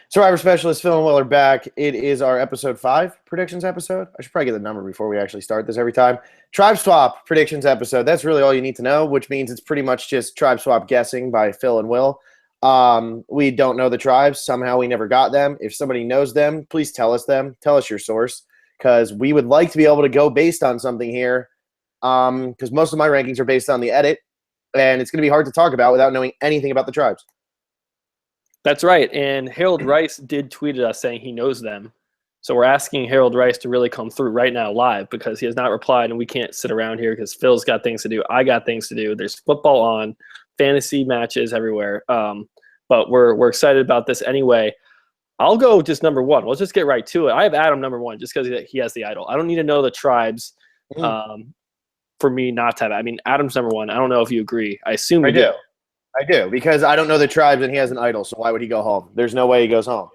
Survivor Specialist Phil and Will are back. It is our episode 5 predictions episode. I should probably get the number before we actually start this every time. Tribe Swap predictions episode. That's really all you need to know, which means it's pretty much just Tribe Swap guessing by Phil and Will. We don't know the tribes. Somehow we never got them. If somebody knows them, please tell us them. Tell us your source, because we would like to be able to go based on something here, because most of my rankings are based on the edit, and it's going to be hard to talk about without knowing anything about the tribes. That's right. And Harold Rice did tweet at us saying he knows them. So we're asking Harold Rice to really come through right now live, because he has not replied, and we can't sit around here because Phil's got things to do. I got things to do. There's football on, fantasy matches everywhere. But we're excited about this anyway. I'll go just number one. Let's just get right to it. I have Adam number one just because he has the idol. I don't need to know the tribes for me not to have it. I mean, Adam's number one. I don't know if you agree. I assume you do. I do, because I don't know the tribes and he has an idol, so why would he go home? There's no way he goes home.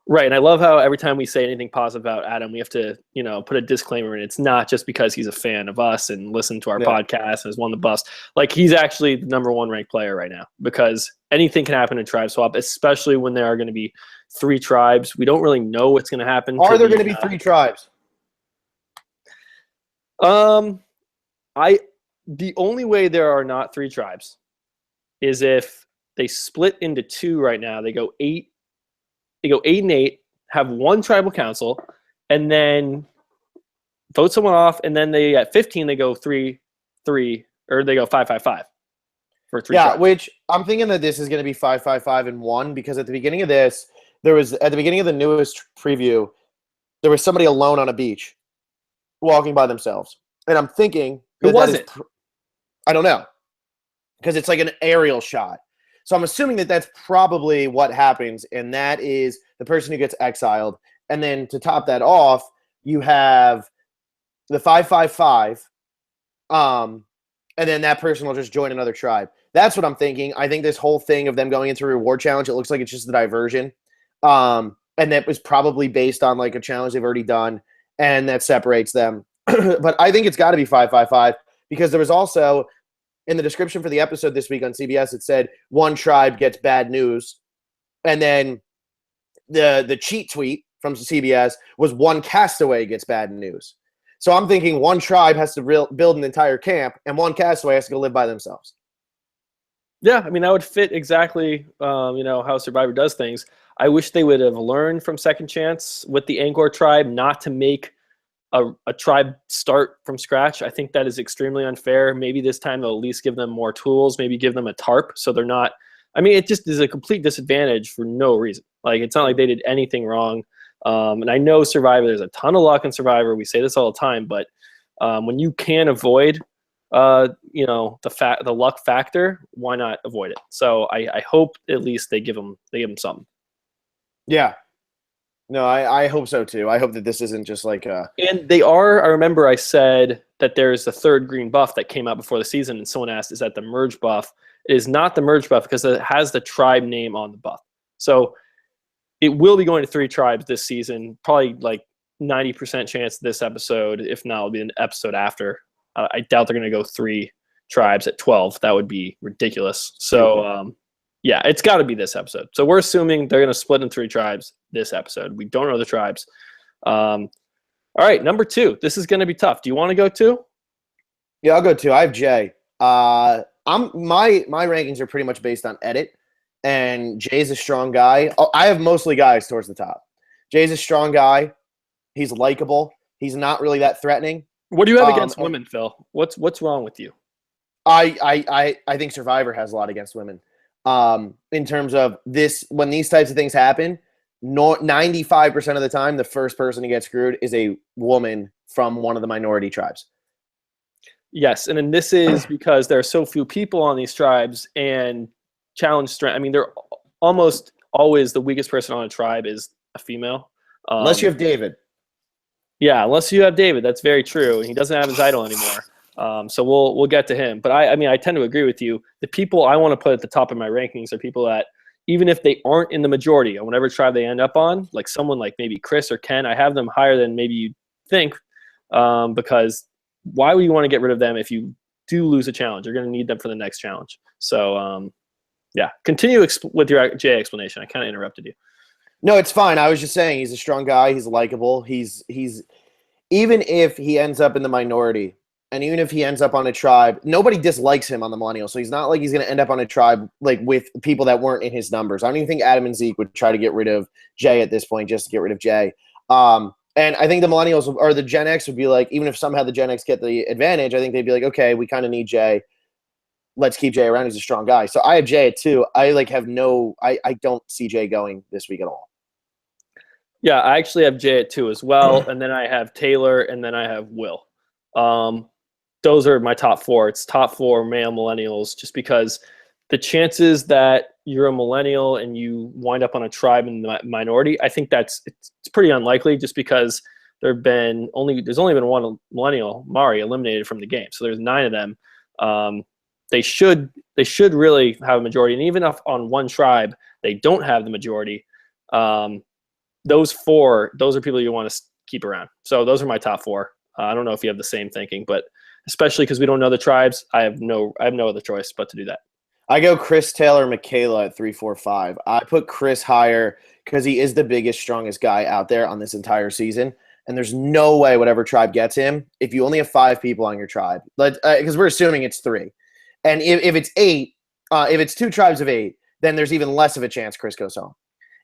Right, and I love how every time we say anything positive about Adam, we have to, put a disclaimer in. It's not just because he's a fan of us and listened to our podcast and has won the bus. Like, he's actually the number one ranked player right now, because anything can happen in Tribe Swap, especially when there are going to be 3 tribes. We don't really know what's going to happen. Are there going to be 3 tribes? The only way there are not 3 tribes is if they split into 2 right now. They go 8. They go 8 and 8, have one tribal council, and then vote someone off, and then they at 15 they go 3-3, or they go 5-5-5 for 3 tribes. Which I'm thinking that this is going to be 5-5-5 and 1, because at the beginning of this, at the beginning of the newest preview, there was somebody alone on a beach walking by themselves, and I'm thinking, who was it? I don't know, because it's like an aerial shot. So I'm assuming that that's probably what happens, and that is the person who gets exiled. And then to top that off, you have the 5-5-5, and then that person will just join another tribe. That's what I'm thinking. I think this whole thing of them going into a reward challenge, it looks like it's just a diversion. And that was probably based on like a challenge they've already done, and that separates them. But I think it's got to be 5-5-5, because there was also – in the description for the episode this week on CBS, it said one tribe gets bad news. And then the cheat tweet from CBS was one castaway gets bad news. So I'm thinking one tribe has to build an entire camp, and one castaway has to go live by themselves. Yeah, I mean, that would fit exactly, how Survivor does things. I wish they would have learned from Second Chance with the Angkor tribe not to make a tribe start from scratch. I think that is extremely unfair. Maybe this time they'll at least give them more tools, maybe give them a tarp so they're not – I mean, it just is a complete disadvantage for no reason. Like, it's not like they did anything wrong. And I know Survivor, there's a ton of luck in Survivor. We say this all the time, but when you can avoid the luck factor, why not avoid it? So I hope at least they give them something. Yeah. No, I hope so too. I hope that this isn't just like a... And they are, I remember I said that there's a 3rd green buff that came out before the season, and someone asked, is that the merge buff? It is not the merge buff, because it has the tribe name on the buff. So it will be going to 3 tribes this season, probably like 90% chance this episode. If not, it'll be an episode after. I doubt they're going to go 3 tribes at 12. That would be ridiculous. So, yeah, it's got to be this episode. So we're assuming they're going to split in 3 tribes this episode. We don't know the tribes. All right, number 2. This is going to be tough. Do you want to go 2? Yeah, I'll go 2. I have Jay. My rankings are pretty much based on edit, and Jay's a strong guy. I have mostly guys towards the top. Jay's a strong guy. He's likable. He's not really that threatening. What do you have against women, Phil? What's wrong with you? I think Survivor has a lot against women. In terms of this, when these types of things happen, 95% of the time, the first person to get screwed is a woman from one of the minority tribes. Yes, and then this is because there are so few people on these tribes, and challenge strength. I mean, they're almost always the weakest person on a tribe is a female. Unless you have David. Yeah, unless you have David. That's very true. He doesn't have his idol anymore. So we'll get to him. But I tend to agree with you. The people I want to put at the top of my rankings are people that, even if they aren't in the majority on whatever tribe they end up on, like someone like maybe Chris or Ken, I have them higher than maybe you think, because why would you want to get rid of them if you do lose a challenge? You're going to need them for the next challenge. So Yeah. Continue with your Jay explanation. I kind of interrupted you. No, it's fine. I was just saying he's a strong guy. He's likable. He's even if he ends up in the minority, and even if he ends up on a tribe, nobody dislikes him on the Millennials. So he's not like he's going to end up on a tribe like with people that weren't in his numbers. I don't even think Adam and Zeke would try to get rid of Jay at this point just to get rid of Jay. And I think the Millennials or the Gen X would be like, even if somehow the Gen X get the advantage, I think they'd be like, okay, we kind of need Jay. Let's keep Jay around. He's a strong guy. So I have Jay at 2. I don't see Jay going this week at all. Yeah, I actually have Jay at 2 as well, and then I have Taylor, and then I have Will. Those are my top 4. It's top 4 male millennials, just because the chances that you're a millennial and you wind up on a tribe in the minority, I think it's pretty unlikely, just because there's only been one millennial, Mari, eliminated from the game. So there's 9 of them. They should really have a majority, and even if on one tribe they don't have the majority, those are people you want to keep around. So those are my top 4. I don't know if you have the same thinking, but especially because we don't know the tribes, I have no other choice but to do that. I go Chris, Taylor, Michaela at 3, 4, 5. I put Chris higher because he is the biggest, strongest guy out there on this entire season. And there's no way whatever tribe gets him, if you only have 5 people on your tribe, because we're assuming it's 3. And if it's 8, if it's 2 tribes of 8, then there's even less of a chance Chris goes home.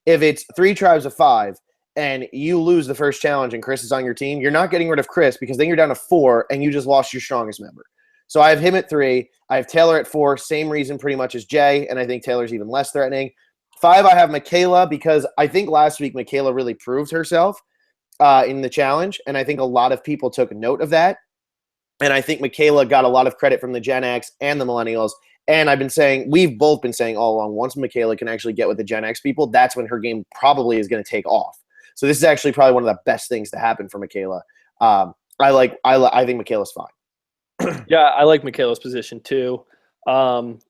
If it's 3 tribes of 5 and you lose the first challenge and Chris is on your team, you're not getting rid of Chris because then you're down to 4 and you just lost your strongest member. So I have him at 3. I have Taylor at 4. Same reason pretty much as Jay, and I think Taylor's even less threatening. 5, I have Michaela because I think last week Michaela really proved herself in the challenge, and I think a lot of people took note of that. And I think Michaela got a lot of credit from the Gen X and the Millennials. And we've both been saying all along, once Michaela can actually get with the Gen X people, that's when her game probably is going to take off. So this is actually probably one of the best things to happen for Michaela. I think Michaela's fine. Yeah, I like Michaela's position too.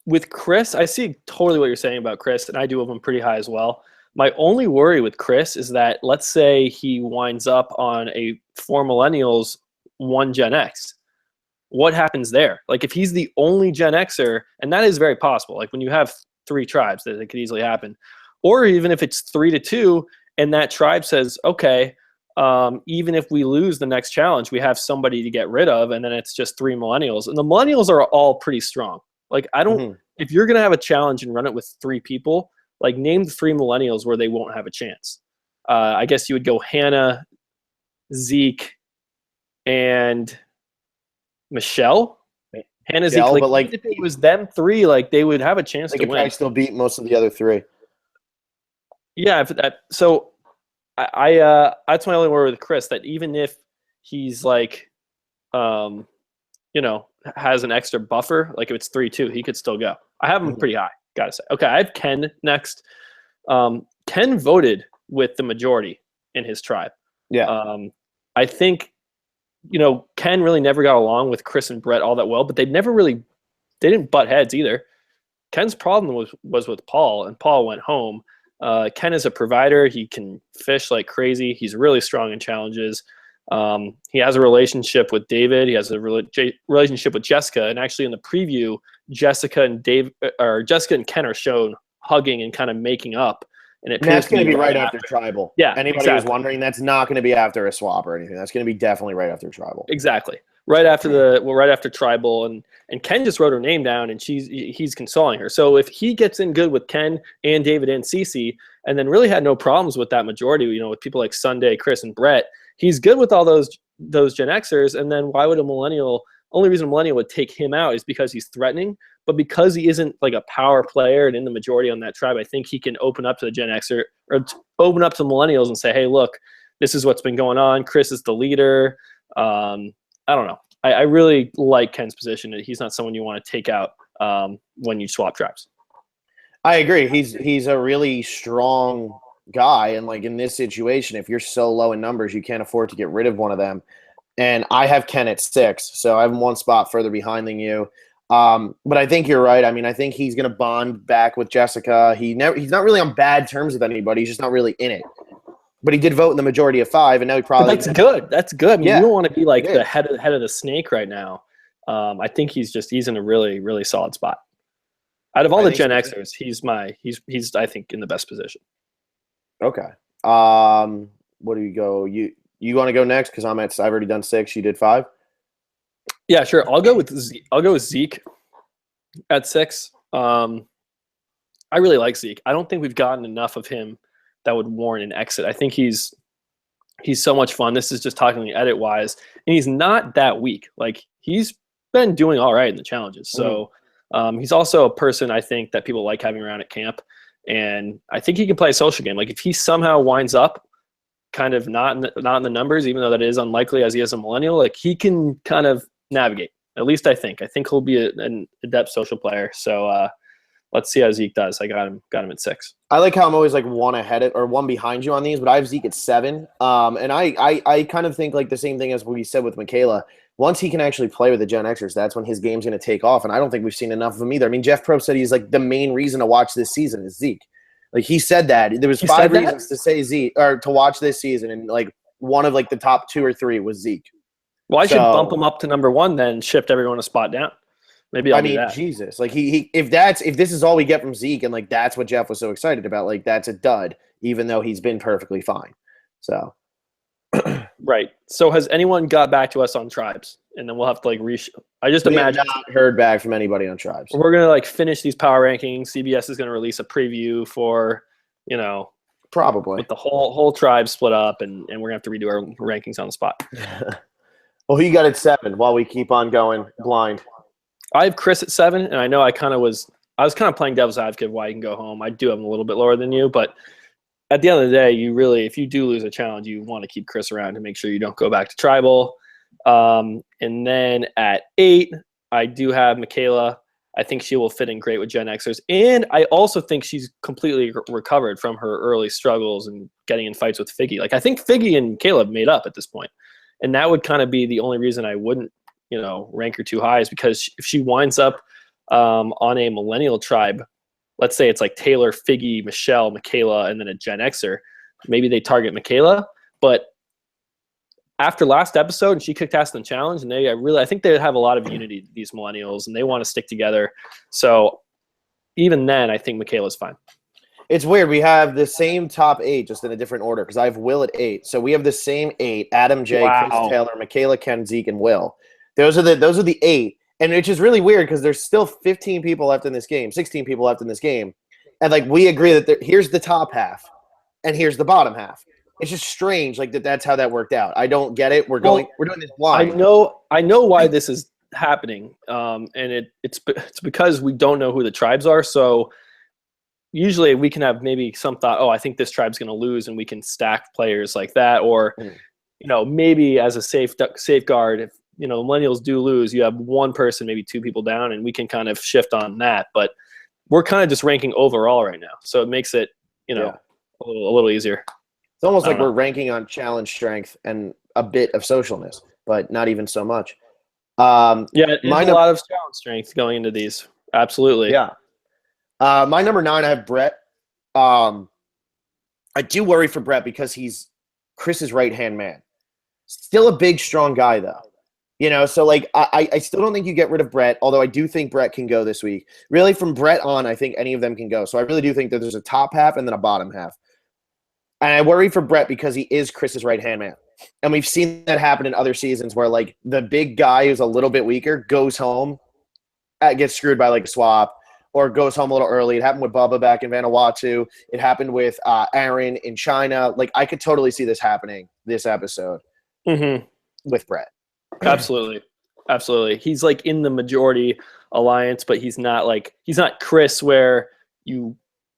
With Chris, I see totally what you're saying about Chris, and I do have him pretty high as well. My only worry with Chris is that, let's say he winds up on a 4 Millennials, 1 Gen X. What happens there? Like, if he's the only Gen Xer, and that is very possible, like when you have 3 tribes, that it could easily happen. Or even if it's 3-2 and that tribe says, okay, even if we lose the next challenge, we have somebody to get rid of, and then it's just 3 Millennials. And the Millennials are all pretty strong. Like, if you're going to have a challenge and run it with 3 people, like, name the 3 Millennials where they won't have a chance. I guess you would go Hannah, Zeke, and Michelle. Hannah, Zeke, but like, if it was them 3, like, they would have a chance to win. They could probably still beat most of the other 3. Yeah, so I that's my only worry with Chris, that even if he's like, has an extra buffer, like if it's 3-2, he could still go. I have him pretty high, gotta say. Okay, I have Ken next. Ken voted with the majority in his tribe. Yeah. I think, Ken really never got along with Chris and Brett all that well, but they didn't butt heads either. Ken's problem was with Paul, and Paul went home. Ken is a provider. He can fish like crazy. He's really strong in challenges. He has a relationship with David. He has a relationship with Jessica. And actually, in the preview, Jessica and Ken are shown hugging and kind of making up. And that's going to be right after Tribal. Yeah, anybody was wondering, that's not going to be after a swap or anything. That's going to be definitely right after Tribal. Exactly. Right after Tribal, and Ken just wrote her name down, and he's consoling her. So if he gets in good with Ken and David and Cece, and then really had no problems with that majority, with people like Sunday, Chris, and Brett, he's good with all those Gen Xers. And then why would only reason a millennial would take him out is because he's threatening. But because he isn't like a power player and in the majority on that tribe, I think he can open up to the Gen Xer or open up to millennials and say, hey, look, this is what's been going on. Chris is the leader. I don't know. I really like Ken's position. He's not someone you want to take out when you swap tribes. I agree. He's a really strong guy, and like in this situation, if you're so low in numbers, you can't afford to get rid of one of them. And I have Ken at 6, so I have him 1 spot further behind than you. But I think you're right. I mean, I think he's going to bond back with Jessica. He's not really on bad terms with anybody. He's just not really in it. But he did vote in the majority of 5, and now he probably. But that's good. That's good. I mean, you don't want to be like the head of the snake right now. I think he's in a really, really solid spot. Out of all I the think Gen so, too. Xers, he's I think in the best position. Okay. What do you go? You want to go next? Because I've already done 6. You did 5. Yeah, sure. I'll go with Zeke at 6. I really like Zeke. I don't think we've gotten enough of him that would warrant an exit. I think he's so much fun. This is just talking edit wise, and he's not that weak. Like he's been doing all right in the challenges. So he's also a person I think that people like having around at camp, and I think he can play a social game. Like if he somehow winds up kind of not in the numbers, even though that is unlikely as he is a millennial, like he can kind of navigate. At least I think. I think he'll be an adept social player. So let's see how Zeke does. I got him at 6. I like how I'm always like one behind you on these, but I have Zeke at 7. And I kind of think like the same thing as we said with Michaela. Once he can actually play with the Gen Xers, that's when his game's going to take off. And I don't think we've seen enough of him either. I mean, Jeff Probst said he's like the main reason to watch this season is Zeke. Like he said that there was 5 reasons to say Zeke or to watch this season, and like one of like the top 2 or 3 was Zeke. Well, I should bump him up to number 1, then shift everyone a spot down. Maybe I'll do that. Jesus, like if this is all we get from Zeke, and like that's what Jeff was so excited about, like that's a dud, even though he's been perfectly fine. So, right. So has anyone got back to us on tribes? And then we'll have to like I just imagine have not heard back from anybody on tribes. We're gonna like finish these power rankings. CBS is gonna release a preview for probably with the whole tribe split up, and we're gonna have to redo our rankings on the spot. Well, who you got at 7 while we keep on going blind? I have Chris at 7, and I know I was kind of playing devil's advocate why you can go home. I do have him a little bit lower than you, but at the end of the day, if you do lose a challenge, you want to keep Chris around to make sure you don't go back to tribal. And then at 8, I do have Michaela. I think she will fit in great with Gen Xers. And I also think she's completely recovered from her early struggles and getting in fights with Figgy. Like I think Figgy and Caleb made up at this point. And that would kind of be the only reason I wouldn't, rank her too high, is because if she winds up on a millennial tribe, let's say it's like Taylor, Figgy, Michelle, Michaela, and then a Gen Xer, maybe they target Michaela. But after last episode, and she kicked ass in the challenge, and I think they have a lot of unity, these millennials, and they want to stick together. So even then, I think Michaela's fine. It's weird. We have the same top 8, just in a different order, because I have Will at 8. So we have the same 8: Adam, Jay, Wow. Chris, Taylor, Michaela, Ken, Zeke, and Will. Those are the 8, and which is really weird because there's still 15 people left in this game, 16 people left in this game, and like we agree that here's the top half, and here's the bottom half. It's just strange, like that's how that worked out. I don't get it. We're doing this blind. I know why this is happening, and it's because we don't know who the tribes are. So usually we can have maybe some thought, I think this tribe's going to lose, and we can stack players like that, or maybe as a safeguard, if millennials do lose, you have one person, maybe 2 people down, and we can kind of shift on that. But we're kind of just ranking overall right now, so it makes it a little easier. It's almost like we're ranking on challenge strength and a bit of socialness, but not even so much. There's a lot of challenge strength going into these. Absolutely. Yeah. My number 9, I have Brett. I do worry for Brett because he's Chris's right-hand man. Still a big, strong guy, though. So like I still don't think you get rid of Brett, although I do think Brett can go this week. Really, from Brett on, I think any of them can go. So I really do think that there's a top half and then a bottom half. And I worry for Brett because he is Chris's right-hand man. And we've seen that happen in other seasons where like the big guy who's a little bit weaker goes home, gets screwed by like a swap, or goes home a little early. It happened with Bubba back in Vanuatu. It happened with Aaron in China. Like I could totally see this happening this episode with Brett. Absolutely. He's like in the majority alliance, but he's not Chris where you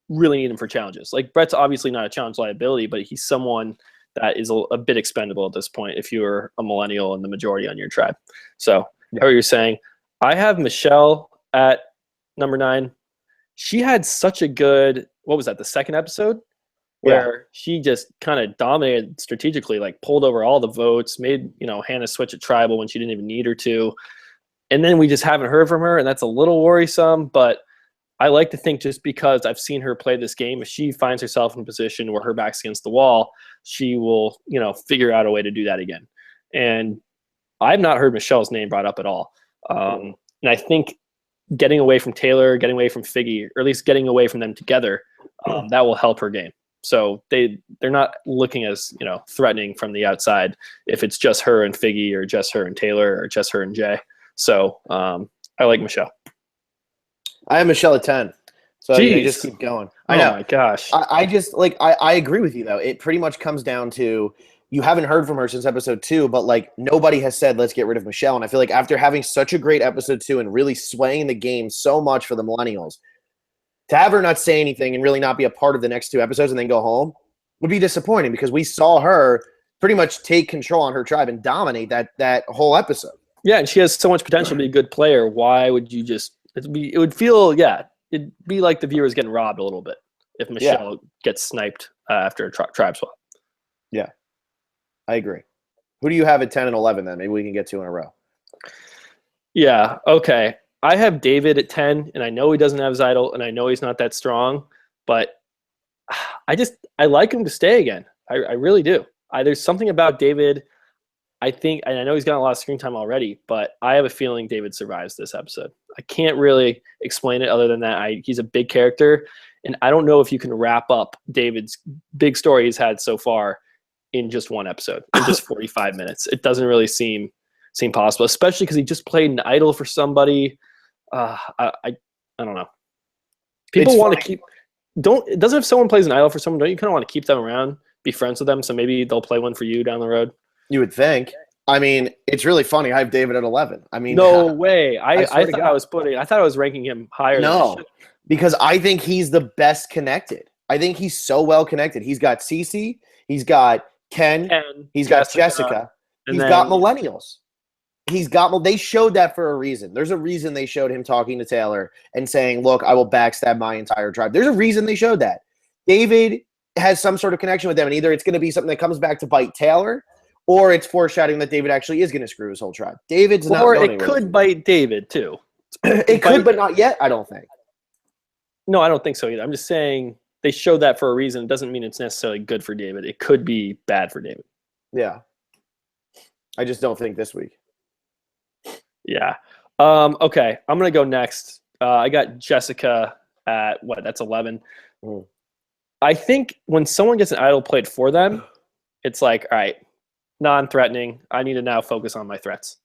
really need him for challenges. Like Brett's obviously not a challenge liability, but he's someone that is a bit expendable at this point if you're a millennial and the majority on your tribe. So how you're saying, I have Michelle at number 9. She had such a good, what was that, the second episode? Where she just kind of dominated strategically, like pulled over all the votes, made, Hannah switch at tribal when she didn't even need her to. And then we just haven't heard from her, and that's a little worrisome, but I like to think just because I've seen her play this game, if she finds herself in a position where her back's against the wall, she will, figure out a way to do that again. And I've not heard Michelle's name brought up at all. And I think getting away from Taylor, getting away from Figgy, or at least getting away from them together, that will help her game. So they're not looking as threatening from the outside if it's just her and Figgy or just her and Taylor or just her and Jay. So I like Michelle. I have Michelle at 10. So Jeez. you just keep going. I know. Oh my gosh. I just I agree with you though. It pretty much comes down to you haven't heard from her since episode 2, but like nobody has said let's get rid of Michelle. And I feel like after having such a great episode 2 and really swaying the game so much for the Millennials, to have her not say anything and really not be a part of the next 2 episodes and then go home would be disappointing because we saw her pretty much take control on her tribe and dominate that whole episode. Yeah, and she has so much potential to be a good player. Why would you just it would feel it'd be like the viewers getting robbed a little bit if Michelle gets sniped after a tribe swap. Yeah, I agree. Who do you have at 10 and 11 then? Maybe we can get 2 in a row. Yeah, okay. I have David at 10, and I know he doesn't have his idol, and I know he's not that strong, but I like him to stay again. I really do. There's something about David, I think, and I know he's gotten a lot of screen time already, but I have a feeling David survives this episode. I can't really explain it other than that he's a big character, and I don't know if you can wrap up David's big story he's had so far in just one episode, in just 45 minutes. It doesn't really seem possible, especially because he just played an idol for somebody. I don't know. People want to keep it doesn't if someone plays an idol for someone, don't you kind of want to keep them around, be friends with them, so maybe they'll play one for you down the road? You would think. I mean, it's really funny. I have David at 11. I mean, no way. I thought I was ranking him higher. No, because I think he's the best connected. I think he's so well connected. He's got Cece, he's got Ken, he's got Jessica, he's got Millennials. They showed that for a reason. There's a reason they showed him talking to Taylor and saying, look, I will backstab my entire tribe. There's a reason they showed that. David has some sort of connection with them, and either it's going to be something that comes back to bite Taylor, or it's foreshadowing that David actually is going to screw his whole tribe. David's not going anywhere. Or it could bite David, too. It could, but not yet, I don't think. No, I don't think so either. I'm just saying they showed that for a reason. It doesn't mean it's necessarily good for David. It could be bad for David. Yeah. I just don't think this week. Yeah. Okay, I'm going to go next. I got Jessica at, that's 11. I think when someone gets an idol played for them, it's like, all right, non-threatening. I need to now focus on my threats.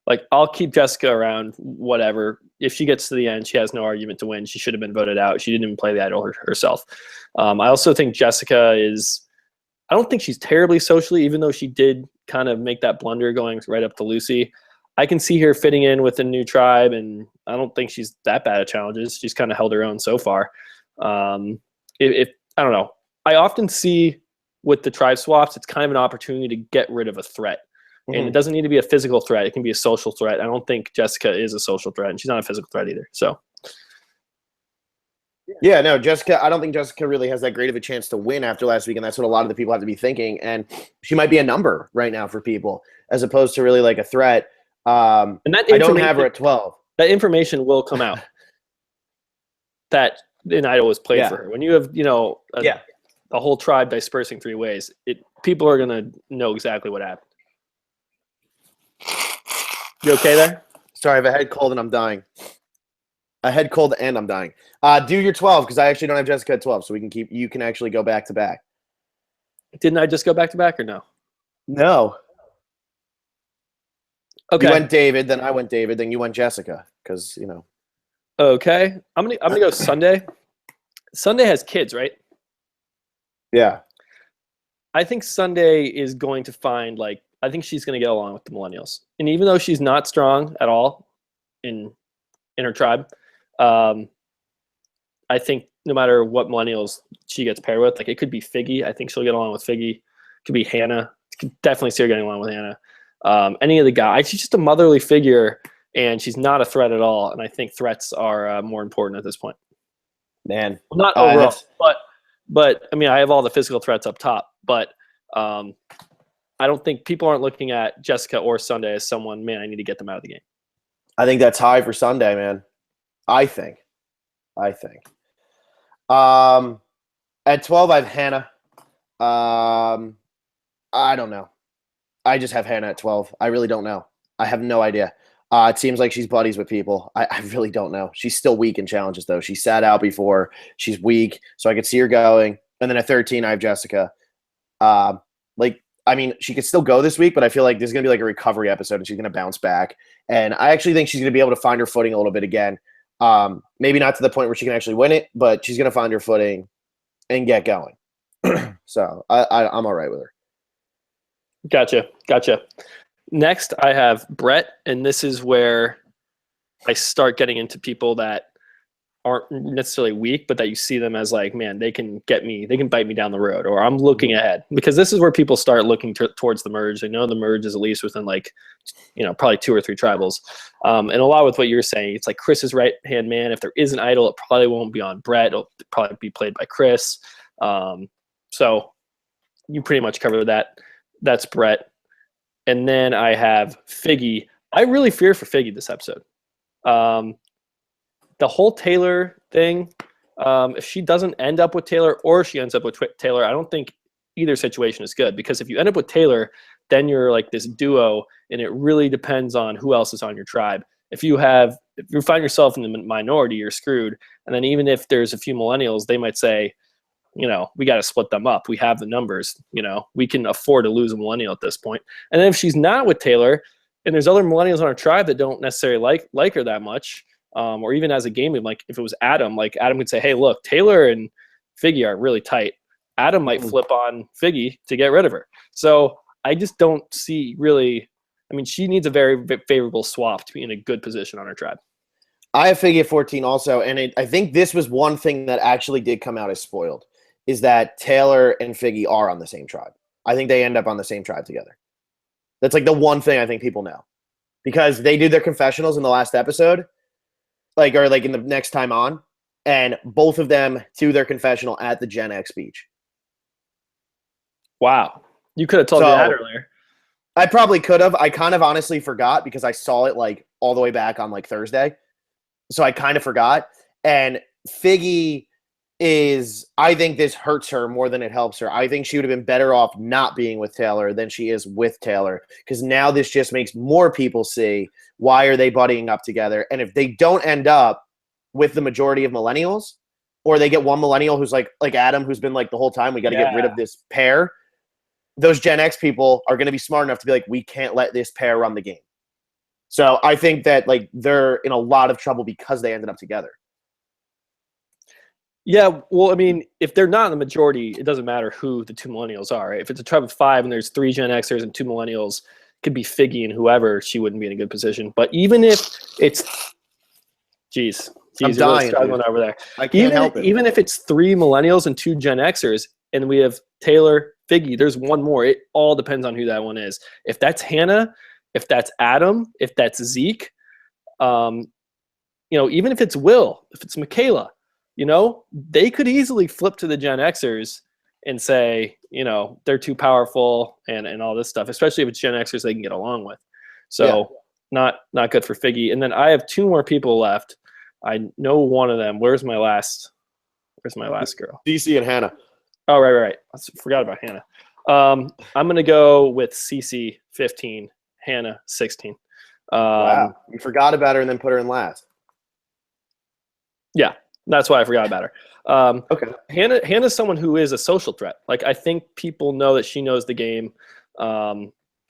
Like, I'll keep Jessica around, whatever. If she gets to the end, she has no argument to win. She should have been voted out. She didn't even play the idol herself. I also think Jessica I don't think she's terribly socially, even though she did kind of make that blunder going right up to Lucy. I can see her fitting in with a new tribe, and I don't think she's that bad at challenges. She's kind of held her own so far. I don't know. I often see with the tribe swaps, it's kind of an opportunity to get rid of a threat. And it doesn't need to be a physical threat. It can be a social threat. I don't think Jessica is a social threat, and she's not a physical threat either. So, yeah, no, Jessica, I don't think Jessica really has that great of a chance to win after last week, and that's what a lot of the people have to be thinking. And she might be a number right now for people as opposed to really like a threat. And I don't have her at 12. That information will come out that an idol was played for her. When you have, a whole tribe dispersing 3 ways, people are going to know exactly what happened. You okay there? Sorry, I have a head cold and I'm dying. A head cold and I'm dying. Do your 12 because I actually don't have Jessica at 12, so you can actually go back to back. Didn't I just go back to back or no? No. Okay. You went David, then I went David, then you went Jessica because, Okay. I'm gonna go Sunday. Sunday has kids, right? Yeah. I think Sunday is going to find I think she's going to get along with the Millennials. And even though she's not strong at all in her tribe, I think no matter what Millennials she gets paired with, it could be Figgy. I think she'll get along with Figgy. It could be Hannah. I could definitely see her getting along with Hannah. Any of the guys. She's just a motherly figure, and she's not a threat at all. And I think threats are more important at this point. Man. Well, not overall, but I mean, I have all the physical threats up top, but I don't think people aren't looking at Jessica or Sunday as someone, man, I need to get them out of the game. I think that's high for Sunday, man. I think. At 12, I have Hannah. I don't know. I just have Hannah at 12. I really don't know. I have no idea. It seems like she's buddies with people. I really don't know. She's still weak in challenges, though. She sat out before. She's weak, so I could see her going. And then at 13, I have Jessica. I mean, she could still go this week, but I feel like there's going to be like a recovery episode, and she's going to bounce back. And I actually think she's going to be able to find her footing a little bit again. Maybe not to the point where she can actually win it, but she's going to find her footing and get going. So I'm all right with her. Gotcha. Next, I have Brett, and this is where I start getting into people that aren't necessarily weak, but that you see them as like, man, they can get me, they can bite me down the road, or I'm looking ahead, because this is where people start looking towards the merge. They know the merge is at least within like, probably 2 or 3 tribals. And a lot with what you're saying, it's like Chris's right-hand man. If there is an idol, it probably won't be on Brett. It'll probably be played by Chris. So you pretty much covered that. That's Brett. And then I have Figgy. I really fear for Figgy this episode. The whole Taylor thing, if she doesn't end up with Taylor or she ends up with Taylor, I don't think either situation is good, because if you end up with Taylor, then you're like this duo, and it really depends on who else is on your tribe. If you find yourself in the minority, you're screwed. And then even if there's a few millennials, they might say, we got to split them up. We have the numbers, we can afford to lose a millennial at this point. And then if she's not with Taylor and there's other millennials on our tribe that don't necessarily like her that much, or even as a game, like if it was Adam, like Adam would say, hey, look, Taylor and Figgy are really tight. Adam might flip on Figgy to get rid of her. So I just don't see really, she needs a very favorable swap to be in a good position on her tribe. I have Figgy at 14 also, and I think this was one thing that actually did come out as spoiled, is that Taylor and Figgy are on the same tribe. I think they end up on the same tribe together. That's like the one thing I think people know, because they do their confessionals in the last episode, or in the next time on, and both of them do their confessional at the Gen X speech. Wow. You could have told me that earlier. I probably could have. I kind of honestly forgot, because I saw it like all the way back on like Thursday. So I kind of forgot. And Figgy I think this hurts her more than it helps her. I think she would have been better off not being with Taylor than she is with Taylor, because now this just makes more people see, why are they buddying up together? And if they don't end up with the majority of millennials, or they get one millennial who's like Adam, who's been like the whole time, we got to get rid of this pair, those Gen X people are going to be smart enough to be like, we can't let this pair run the game. So I think that like they're in a lot of trouble because they ended up together. Yeah, well, if they're not in the majority, it doesn't matter who the 2 millennials are. Right? If it's a tribe of 5 and there's 3 Gen Xers and 2 millennials, it could be Figgy and whoever, she wouldn't be in a good position. But even if it's, geez, I'm you're dying, really struggling over there. I can't help it. Even if it's 3 millennials and 2 Gen Xers, and we have Taylor, Figgy, there's one more. It all depends on who that one is. If that's Hannah, if that's Adam, if that's Zeke, even if it's Will, if it's Michaela, they could easily flip to the Gen Xers and say, they're too powerful and all this stuff, especially if it's Gen Xers they can get along with. So not good for Figgy. And then I have 2 more people left. I know one of them. Where's my last girl? DC and Hannah. Oh, right. I forgot about Hannah. I'm going to go with CC 15, Hannah 16. Wow. You forgot about her and then put her in last. Yeah. That's why I forgot about her. Okay. Hannah's someone who is a social threat. Like, I think people know that she knows the game.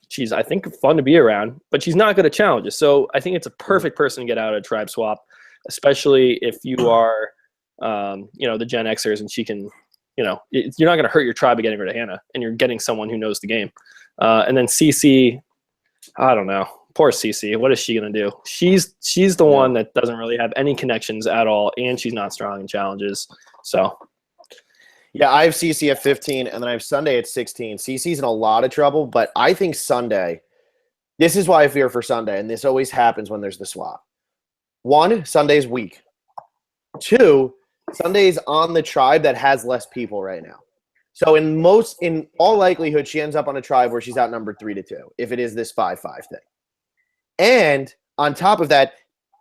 She's, I think, fun to be around, but she's not good at challenges. So I think it's a perfect person to get out of a tribe swap, especially if you are, the Gen Xers, and she can, you're not going to hurt your tribe by getting rid of Hannah, and you're getting someone who knows the game. And then CC, I don't know. Poor Cece. What is she gonna do? She's the one that doesn't really have any connections at all, and she's not strong in challenges. So, yeah, I have Cece at 15, and then I have Sunday at 16. Cece's in a lot of trouble, but I think Sunday. This is why I fear for Sunday, and this always happens when there's the swap. 1, Sunday's weak. 2, Sunday's on the tribe that has less people right now. So in all likelihood, she ends up on a tribe where she's outnumbered 3-2, if it is this 5-5 thing. And on top of that,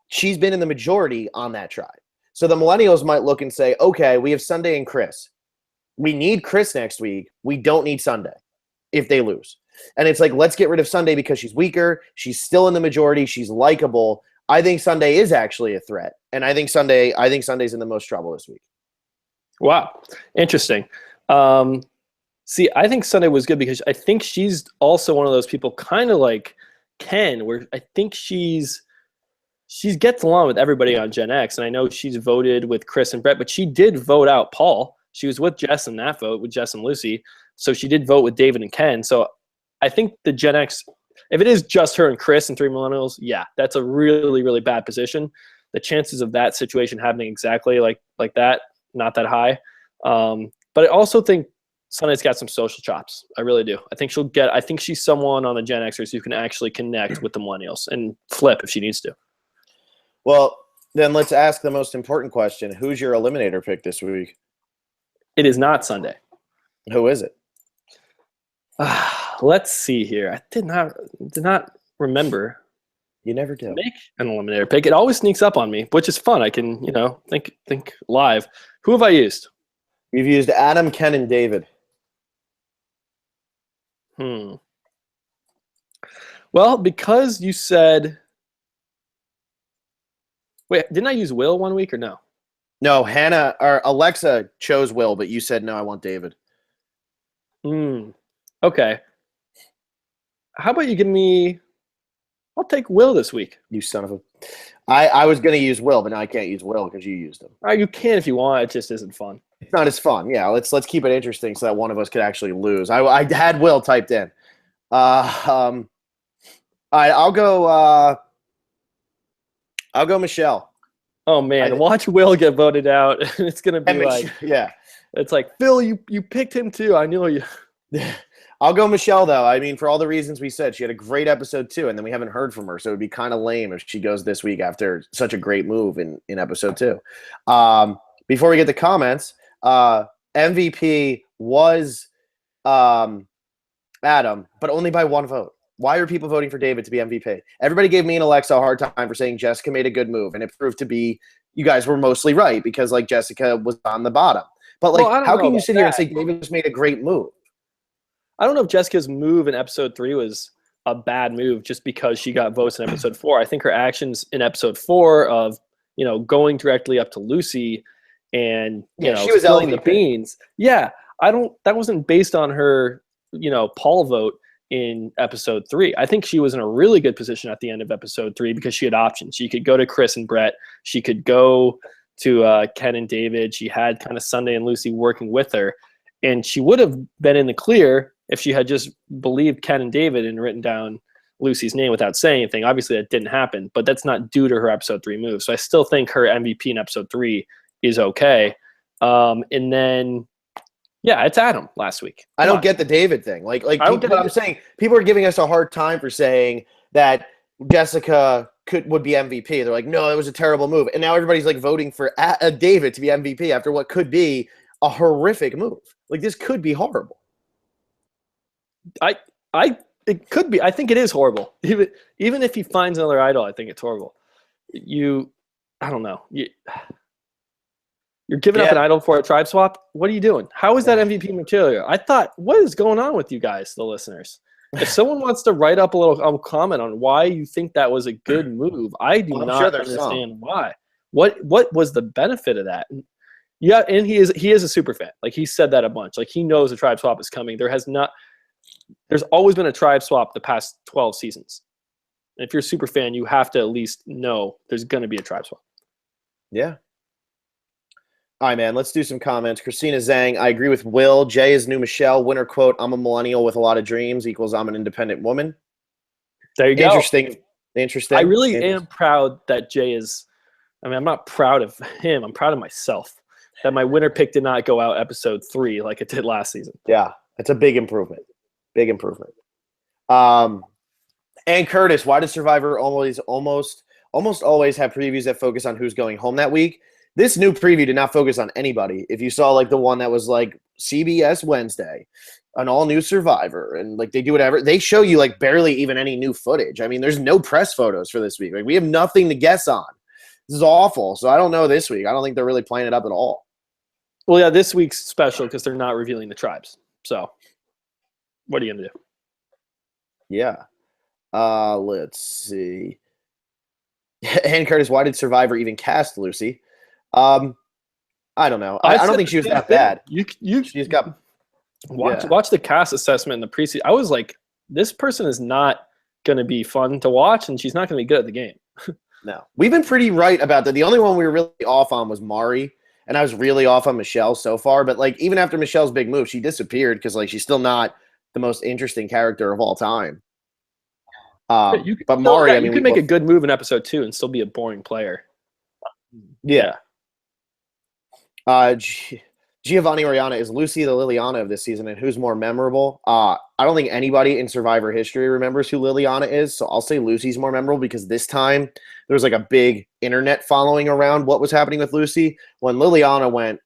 she's been in the majority on that tribe. So the millennials might look and say, okay, we have Sunday and Chris. We need Chris next week. We don't need Sunday if they lose. And it's like, let's get rid of Sunday because she's weaker. She's still in the majority. She's likable. I think Sunday is actually a threat. And I think Sunday's in the most trouble this week. Wow. Interesting. See, I think Sunday was good because I think she's also one of those people kind of like Ken, where I think she gets along with everybody on Gen X. And I know she's voted with Chris and Brett, but she did vote out Paul. She was with Jess in that vote, with Jess and Lucy. So she did vote with David and Ken. So I think the Gen X, if it is just her and Chris and 3 millennials, yeah, that's a really, really bad position. The chances of that situation happening exactly like that, not that high. But I also think Sunday's got some social chops. I really do. I think she's someone on the Gen Xers who can actually connect with the millennials and flip if she needs to. Well, then let's ask the most important question. Who's your eliminator pick this week? It is not Sunday. Who is it? Let's see here. I did not remember. You never do. Make an eliminator pick. It always sneaks up on me, which is fun. I can, think live. Who have I used? You've used Adam, Ken, and David. Well, because you said, wait, didn't I use Will one week or no? No, Hannah or Alexa chose Will, but you said no, I want David. Okay. How about you give me? I'll take Will this week. You son of a. I was going to use Will, but now I can't use Will because you used him. All right, you can if you want. It just isn't fun. It's not as fun. Yeah, let's keep it interesting so that one of us could actually lose. I had Will typed in. All right, I'll go Michelle. Oh man, watch Will get voted out. It's gonna be like, yeah, it's like Phil, you picked him too. I knew you. I'll go Michelle though. I mean, for all the reasons we said, she had a great episode 2, and then we haven't heard from her, so it'd be kind of lame if she goes this week after such a great move in episode 2. Before we get the comments, MVP was Adam, but only by 1 vote. Why are people voting for David to be MVP? Everybody gave me and Alexa a hard time for saying Jessica made a good move, and it proved to be you guys were mostly right because like Jessica was on the bottom. But like, how can you sit here and say David just made a great move? I don't know if Jessica's move in episode 3 was a bad move just because she got votes in episode 4. I think her actions in episode 4 of, going directly up to Lucy and, she was spilling the LVP. beans. Yeah. That wasn't based on her, Paul vote in episode 3. I think she was in a really good position at the end of episode 3 because she had options. She could go to Chris and Brett. She could go to Ken and David. She had kind of Sunday and Lucy working with her. And she would have been in the clear if she had just believed Ken and David and written down Lucy's name without saying anything. Obviously, that didn't happen, but that's not due to her episode 3 move. So I still think her MVP in episode 3 is okay. And then, yeah, it's Adam last week. I don't get the David thing. Like I'm saying, people are giving us a hard time for saying that Jessica would be MVP. They're like, no, it was a terrible move. And now everybody's like voting for David to be MVP after what could be a horrific move. Like, this could be horrible. It could be. I think it is horrible. Even if he finds another idol, I think it's horrible. I don't know. You're giving up an idol for a tribe swap? What are you doing? How is that MVP material? I thought, what is going on with you guys, the listeners? If someone wants to write up a little comment on why you think that was a good move, I do not understand why. What was the benefit of that? Yeah, and he is a super fan. Like, he said that a bunch. Like, he knows a tribe swap is coming. There's always been a tribe swap the past 12 seasons. And if you're a super fan, you have to at least know there's going to be a tribe swap. Yeah. All right, man, let's do some comments. Christina Zhang, I agree with Will. Jay is new Michelle. Winner quote, I'm a millennial with a lot of dreams equals I'm an independent woman. There you go. Interesting. I really am proud that Jay is – I'm not proud of him. I'm proud of myself that my winner pick did not go out episode 3 like it did last season. Yeah, that's a big improvement. Big improvement. And Curtis, why does Survivor almost always have previews that focus on who's going home that week? This new preview did not focus on anybody. If you saw like the one that was like CBS Wednesday, an all new Survivor, and like they do whatever, they show you like barely even any new footage. I mean, there's no press photos for this week. Like, we have nothing to guess on. This is awful. So I don't know this week. I don't think they're really playing it up at all. Well, yeah, this week's special because they're not revealing the tribes. So what are you going to do? Yeah. Let's see. And Curtis, why did Survivor even cast Lucy? I don't know. I don't said think the she was same that thing. bad. You She's got watch the cast assessment in the preseason. I was like, this person is not going to be fun to watch, and she's not going to be good at the game. No. We've been pretty right about that. The only one we were really off on was Mari, and I was really off on Michelle so far. But like even after Michelle's big move, she disappeared because like she's still not the most interesting character of all time. But Mari, I mean, you could make a good move in episode 2 and still be a boring player. Yeah. Giovanni Oriana is Lucy the Liliana of this season, and who's more memorable? I don't think anybody in Survivor history remembers who Liliana is, so I'll say Lucy's more memorable because this time there was like a big internet following around what was happening with Lucy. When Liliana went,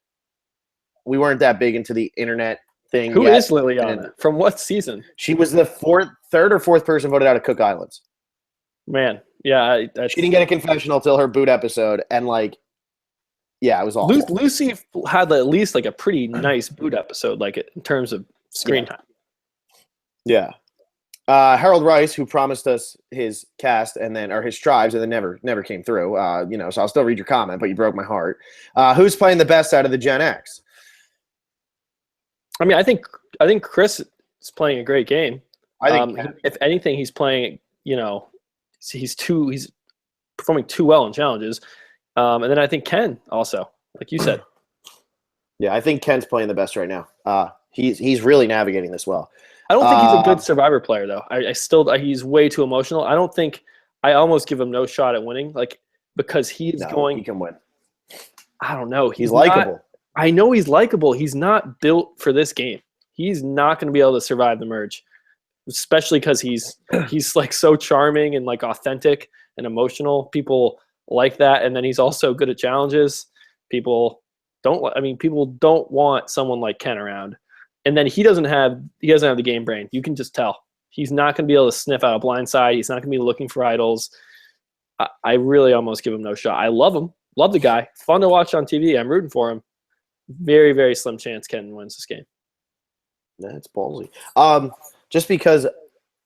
we weren't that big into the internet thing. Who yet. is Liliana? From what season? She was the third or fourth person voted out of Cook Islands. Man, yeah, she didn't get a confessional till her boot episode, and like, yeah, it was awful. Lucy had at least like a pretty nice boot episode, like in terms of screen time. Yeah. Harold Rice, who promised us his cast or his tribes, and then never came through. So I'll still read your comment, but you broke my heart. Who's playing the best out of the Gen X? I mean, I think Chris is playing a great game. I think if anything, he's playing. He's performing too well in challenges. And then I think Ken also, like you said. Yeah, I think Ken's playing the best right now. He's really navigating this well. I don't think he's a good Survivor player, though. He's way too emotional. I almost give him no shot at winning, because he can win. I don't know. He's likable. I know he's likable. He's not built for this game. He's not going to be able to survive the merge, especially because he's like so charming and like authentic and emotional. People like that, and then he's also good at challenges. People don't want someone like Ken around. And then he doesn't have the game brain. You can just tell. He's not going to be able to sniff out a blind side. He's not going to be looking for idols. I really almost give him no shot. I love him. Love the guy. Fun to watch on TV. I'm rooting for him. Very, very slim chance Ken wins this game. That's ballsy. Just because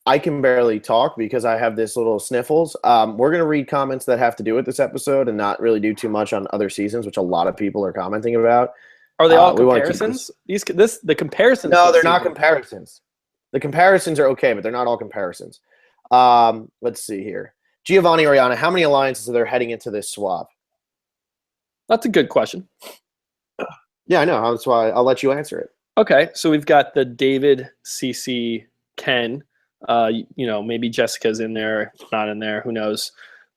I can barely talk because I have this little sniffles. We're going to read comments that have to do with this episode and not really do too much on other seasons, which a lot of people are commenting about. Are they all comparisons? The comparisons? No, they're not comparisons. The comparisons are okay, but they're not all comparisons. Let's see here. Giovanni Oriana, how many alliances are there heading into this swap? That's a good question. Yeah, I know. That's why I'll let you answer it. Okay, so we've got the David, CC, Ken. Maybe Jessica's in there, not in there. Who knows?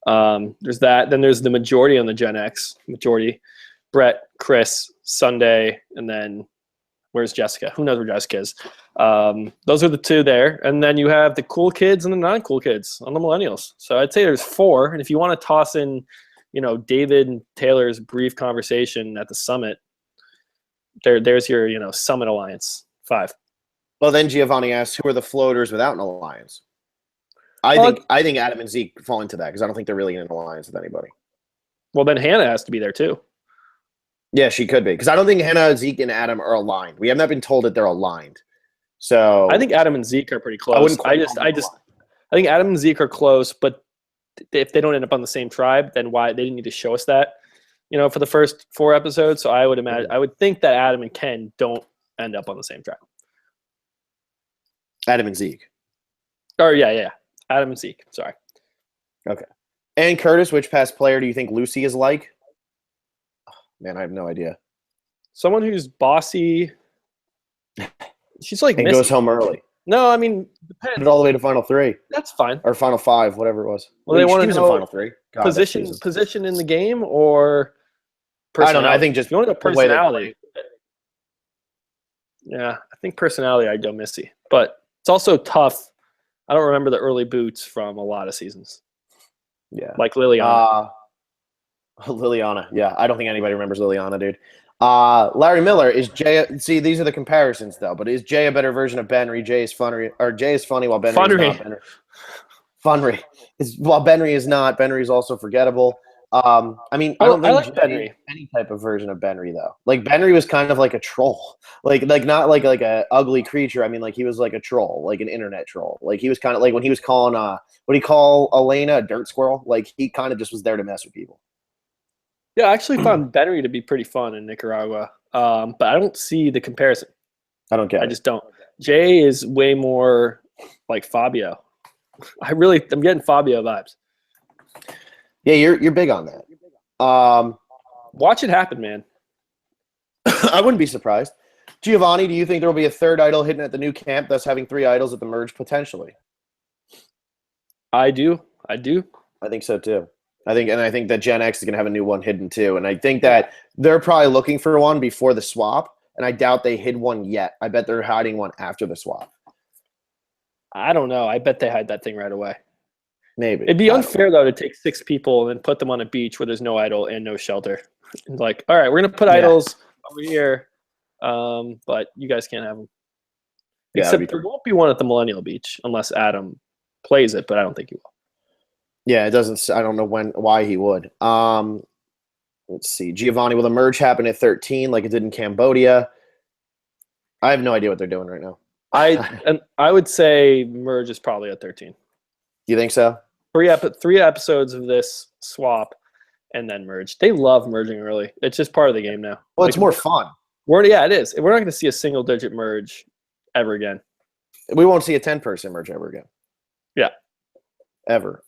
There's that. Then there's the majority on the Gen X. Majority. Brett, Chris, Sunday, and then where's Jessica? Who knows where Jessica is? Those are the two there. And then you have the cool kids and the non-cool kids on the Millennials. So I'd say there's 4. And if you want to toss in, David and Taylor's brief conversation at the summit, there's your, Summit Alliance 5. Well, then Giovanni asks, who are the floaters without an alliance? I think Adam and Zeke fall into that because I don't think they're really in an alliance with anybody. Well, then Hannah has to be there too. Yeah, she could be because I don't think Hannah, Zeke, and Adam are aligned. We have not been told that they're aligned. So I think Adam and Zeke are pretty close. I think Adam and Zeke are close, but if they don't end up on the same tribe, then why they didn't need to show us that, for the first 4 episodes. So I would think that Adam and Ken don't end up on the same tribe. Adam and Zeke. Or yeah. Adam and Zeke. Sorry. Okay. And Curtis, which past player do you think Lucy is like? Oh, man, I have no idea. Someone who's bossy. She's like and goes home early. No, I mean, depends. All the way to final 3. That's fine. Or final 5, whatever it was. Well, they want to know final 3. God, position in the game or I don't know. I think just you want to go personality. Yeah, I think personality. I'd go Missy, but it's also tough. I don't remember the early boots from a lot of seasons. Yeah, like Liliana. Liliana. Yeah, I don't think anybody remembers Liliana, dude. Larry Miller is Jay. See, these are the comparisons though. But is Jay a better version of Benry? Jay is funny, or Jay is funny while Benry is not. Funry. While Benry is not. Benry is also forgettable. I mean, I don't I think like Jay is Benry. any type of version of Benry though. Like Benry was kind of like a troll, like not like a ugly creature. I mean, like he was like a troll, like an internet troll. Like he was kind of like when he was calling what do you call Elena a dirt squirrel? Like he kind of just was there to mess with people. Yeah, I actually found Benry to be pretty fun in Nicaragua, but I don't see the comparison. I don't get I it. just don't. Jay is way more like Fabio. I'm getting Fabio vibes. Yeah, you're big on that. Watch it happen, man. I wouldn't be surprised. Giovanni, do you think there will be a third idol hidden at the new camp, thus having 3 idols at the merge potentially? I do. I think so too. I think that Gen X is going to have a new one hidden too, and I think that they're probably looking for one before the swap, and I doubt they hid one yet. I bet they're hiding one after the swap. I don't know. I bet they hide that thing right away. Maybe It'd be unfair though to take 6 people and put them on a beach where there's no idol and no shelter. Like, all right, we're gonna put idols over here, but you guys can't have them. Except there won't be one at the Millennial Beach unless Adam plays it, but I don't think he will. Yeah, it doesn't. I don't know why he would. Let's see. Giovanni, will the merge happen at 13 like it did in Cambodia? I have no idea what they're doing right now. I would say merge is probably at 13. You think so? 3 episodes of this swap and then merge. They love merging early. It's just part of the game now. Well, it's more fun. Yeah, it is. We're not going to see a single digit merge ever again. We won't see a 10-person merge ever again. Yeah. Ever.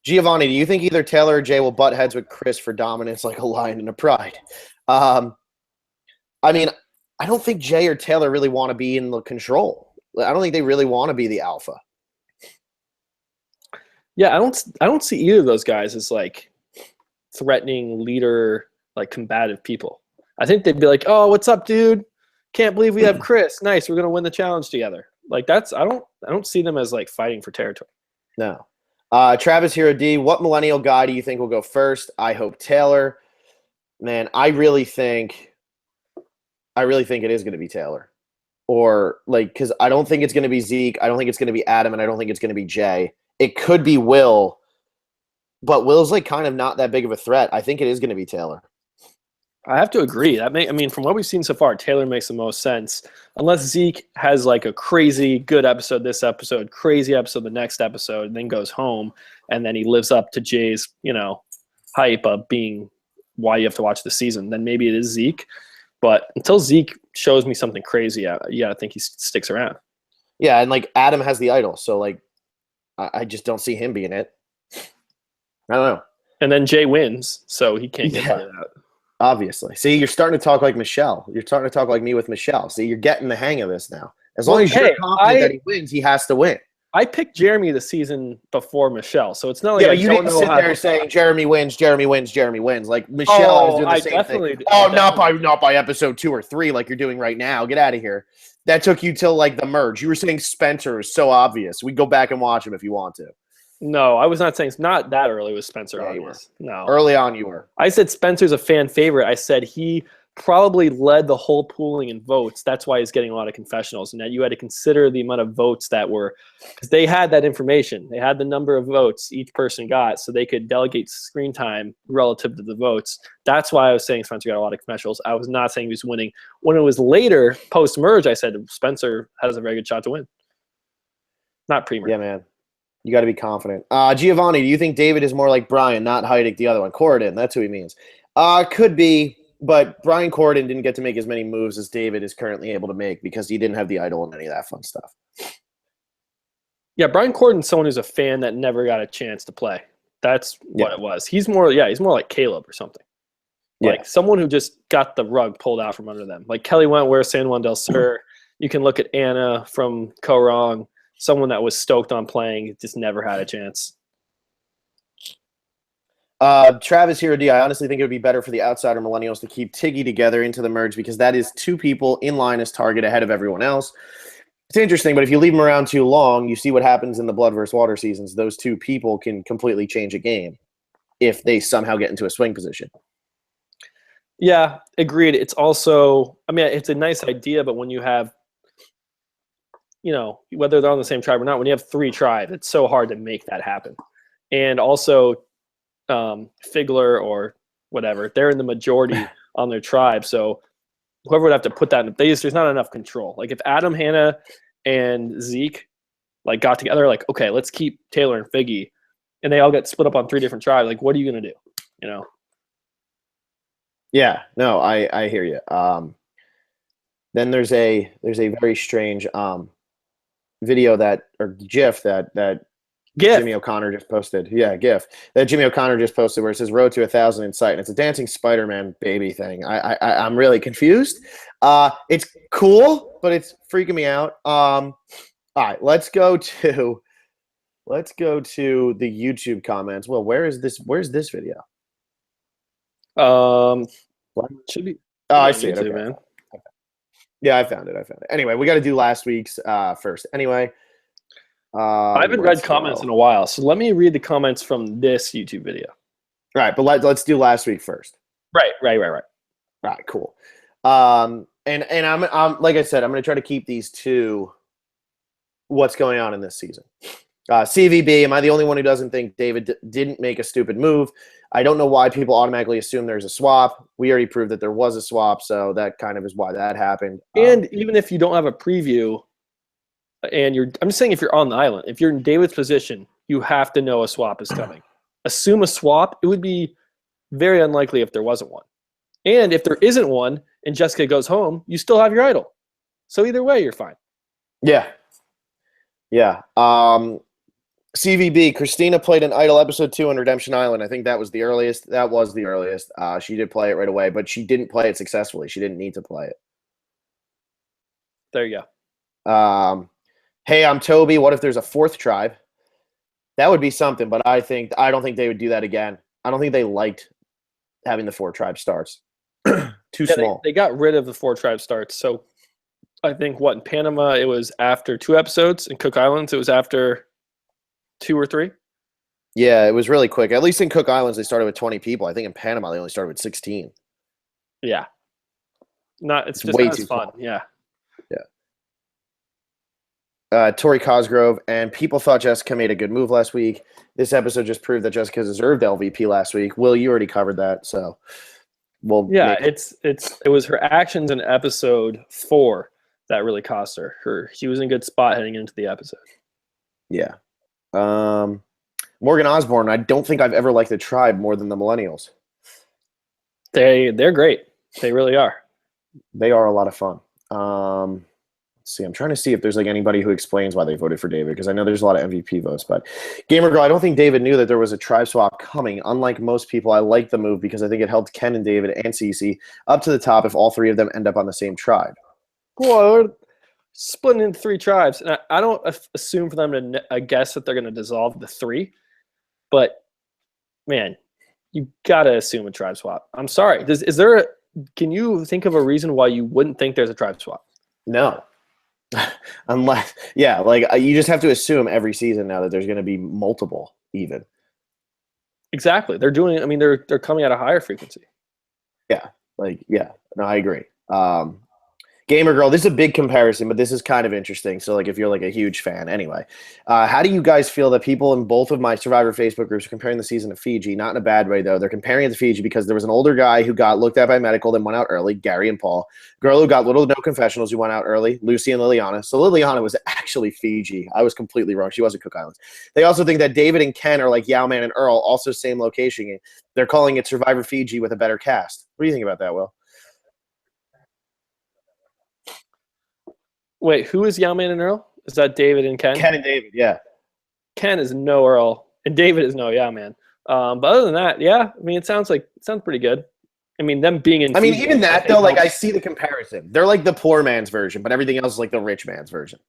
Giovanni, do you think either Taylor or Jay will butt heads with Chris for dominance like a lion and a pride? I mean, I don't think Jay or Taylor really want to be in the control. I don't think they really want to be the alpha. Yeah, I don't see either of those guys as like threatening leader, like combative people. I think they'd be like, "Oh, what's up, dude? Can't believe we have Chris. Nice, we're gonna win the challenge together." Like I don't see them as like fighting for territory. No. Travis Hero D, what millennial guy do you think will go first? I hope Taylor. Man, I really think it is going to be Taylor. Or like, because I don't think it's going to be Zeke. I don't think it's going to be Adam, and I don't think it's going to be Jay. It could be Will, but Will's like kind of not that big of a threat. I think it is going to be Taylor. I have to agree. I mean, from what we've seen so far, Taylor makes the most sense. Unless Zeke has like a crazy good episode this episode, crazy episode the next episode, and then goes home, and then he lives up to Jay's, hype of being why you have to watch the season. Then maybe it is Zeke. But until Zeke shows me something crazy, I think he sticks around. Yeah, and like Adam has the idol, so like I just don't see him being it. I don't know. And then Jay wins, so he can't get voted out. Obviously. See, you're starting to talk like Michelle. You're starting to talk like me with Michelle. See, you're getting the hang of this now. As long as you're confident that he wins, he has to win. I picked Jeremy the season before Michelle, so it's not like you didn't sit there saying Jeremy wins, Jeremy wins, Jeremy wins. Like Michelle is doing the same thing. Not by episode 2 or 3 like you're doing right now. Get out of here. That took you till like the merge. You were saying Spencer is so obvious. We go back and watch him if you want to. No, I was not saying not that early was Spencer obvious. No. Early on you were. I said Spencer's a fan favorite. I said he probably led the whole pooling in votes. That's why he's getting a lot of confessionals. And that you had to consider the amount of votes that were – because they had that information. They had the number of votes each person got so they could delegate screen time relative to the votes. That's why I was saying Spencer got a lot of confessionals. I was not saying he was winning. When it was later, post-merge, I said Spencer has a very good shot to win. Not pre-merge. Yeah, man. You got to be confident. Giovanni, do you think David is more like Brian, not Heidick, the other one? Corridon, that's who he means. Could be, but Brian Corridon didn't get to make as many moves as David is currently able to make because he didn't have the idol and any of that fun stuff. Yeah, Brian Corridon's someone who's a fan that never got a chance to play. That's what it was. He's more like Caleb or something. Like someone who just got the rug pulled out from under them. Like Kelly Wentworth, San Juan del Sur. You can look at Anna from Korong. Someone that was stoked on playing, just never had a chance. Travis Hero D, I honestly think it would be better for the outsider millennials to keep Tiggy together into the merge because that is 2 people in line as target ahead of everyone else. It's interesting, but if you leave them around too long, you see what happens in the Blood vs. Water seasons. Those 2 people can completely change a game if they somehow get into a swing position. Yeah, agreed. It's also, it's a nice idea, but when you have whether they're on the same tribe or not, when you have 3 tribes, it's so hard to make that happen. And also, Figler or whatever. They're in the majority on their tribe. So whoever would have to put that in, there's not enough control. Like if Adam, Hannah, and Zeke like got together, like, okay, let's keep Taylor and Figgy, and they all get split up on 3 different tribes. Like, what are you going to do? You know? Yeah, no, I hear you. Then there's a very strange video or GIF that GIF. Jimmy O'Connor just posted. Yeah, GIF that Jimmy O'Connor just posted where it says "Road to 1,000 in sight," and it's a dancing Spider-Man baby thing. I'm really confused. It's cool, but it's freaking me out. All right, let's go to the YouTube comments. Well, where's this video? What should be? Oh, I see it. YouTube, Okay. man. Yeah, I found it. Anyway, we got to do last week's first. Anyway, I haven't read comments in a while, so let me read the comments from this YouTube video. All right, but let's do last week first. Right. All right, cool. And I'm like I said, I'm going to try to keep these to what's going on in this season. CVB, am I the only one who doesn't think David didn't make a stupid move? I don't know why people automatically assume there's a swap. We already proved that there was a swap, so that kind of is why that happened. And even if you don't have a preview, and I'm just saying if you're on the island, if you're in David's position, you have to know a swap is coming. Assume a swap. It would be very unlikely if there wasn't one. And if there isn't one and Jessica goes home, you still have your idol. So either way, you're fine. Yeah. CVB, Christina played an Idol episode 2 on Redemption Island. I think that was the earliest. She did play it right away, but she didn't play it successfully. She didn't need to play it. There you go. Hey, I'm Toby. What if there's a 4th tribe? That would be something, but I don't think they would do that again. I don't think they liked having the 4 tribe starts. Too small. They got rid of the 4 tribe starts. So I think in Panama it was after 2 episodes. In Cook Islands it was after 2 or 3. Yeah, it was really quick. At least in Cook Islands they started with 20 people. I think in Panama they only started with 16. Yeah. It's just way too fun. Yeah. Tori Cosgrove, and people thought Jessica made a good move last week. This episode just proved that Jessica deserved LVP last week. Will, you already covered that, so it was her actions in episode 4 that really cost her. She was in a good spot heading into the episode. Yeah. Morgan Osborne, I don't think I've ever liked the tribe more than the Millennials. They're great. They really are. They are a lot of fun. Let's see, I'm trying to see if there's like anybody who explains why they voted for David, because I know there's a lot of MVP votes. But Gamer Girl, I don't think David knew that there was a tribe swap coming. Unlike most people, I like the move because I think it helped Ken and David and Cece up to the top if all 3 of them end up on the same tribe. Well, we're splitting into 3 tribes, and I don't assume for them to guess that they're going to dissolve the 3. But man, you gotta assume a tribe swap. I'm sorry. Can you think of a reason why you wouldn't think there's a tribe swap? No. Unless, you just have to assume every season now that there's going to be multiple even. Exactly. They're doing. I mean, they're coming at a higher frequency. Yeah. No, I agree. Gamer Girl, this is a big comparison, but this is kind of interesting. So, if you're a huge fan, anyway, how do you guys feel that people in both of my Survivor Facebook groups are comparing the season to Fiji? Not in a bad way, though. They're comparing it to Fiji because there was an older guy who got looked at by medical, then went out early, Gary and Paul. Girl who got little to no confessionals, who went out early, Lucy and Liliana. So Liliana was actually Fiji. I was completely wrong. She wasn't Cook Islands. They also think that David and Ken are like Yao Man and Earl, also same location. They're calling it Survivor Fiji with a better cast. What do you think about that, Will? Wait, who is Yao Man and Earl? Is that David and Ken? Ken and David, yeah. Ken is no Earl, and David is no Yao Man. But other than that, yeah, I mean, it sounds pretty good. I mean, them being in. I mean, even that though, I see the comparison. They're like the poor man's version, but everything else is like the rich man's version.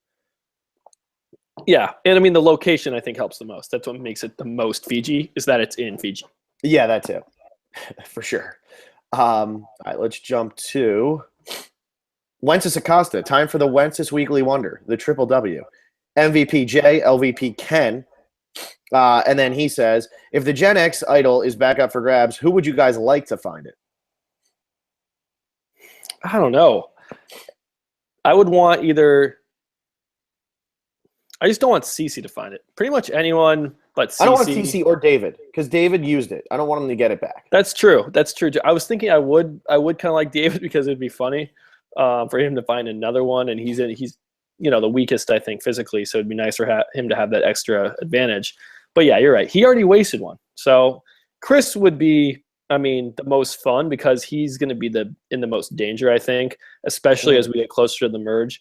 Yeah, and I mean, the location I think helps the most. That's what makes it the most Fiji, is that it's in Fiji. Yeah, that too, for sure. All right, let's jump to Wences Acosta. Time for the Wences Weekly Wonder, the Triple W. MVP J, LVP Ken. And then he says, if the Gen X idol is back up for grabs, who would you guys like to find it? I don't know. I would want I just don't want Cece to find it. Pretty much anyone But I don't want CC, CC or David because David used it. I don't want him to get it back. that's true. That's true too. I was thinking I would kind of like David because it'd be funny for him to find another one, and he's the weakest I think physically, so it'd be nice for him to have that extra advantage. But yeah, you're right. He already wasted one, so Chris would be, the most fun because he's going to be in the most danger, I think, especially as we get closer to the merge.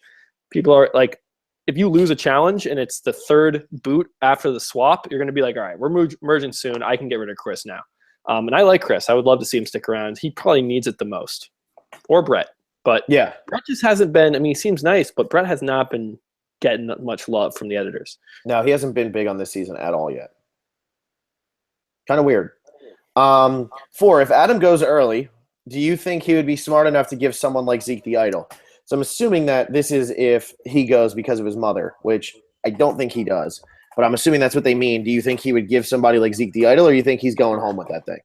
People are like, if you lose a challenge and it's the third boot after the swap, you're going to be like, all right, we're merging soon. I can get rid of Chris now. And I like Chris. I would love to see him stick around. He probably needs it the most. Or Brett. But yeah, Brett just hasn't been, he seems nice, but Brett has not been getting much love from the editors. No, he hasn't been big on this season at all yet. Kind of weird. 4, if Adam goes early, do you think he would be smart enough to give someone like Zeke the idol? So I'm assuming that this is if he goes because of his mother, which I don't think he does. But I'm assuming that's what they mean. Do you think he would give somebody like Zeke the idol, or you think he's going home with that thing?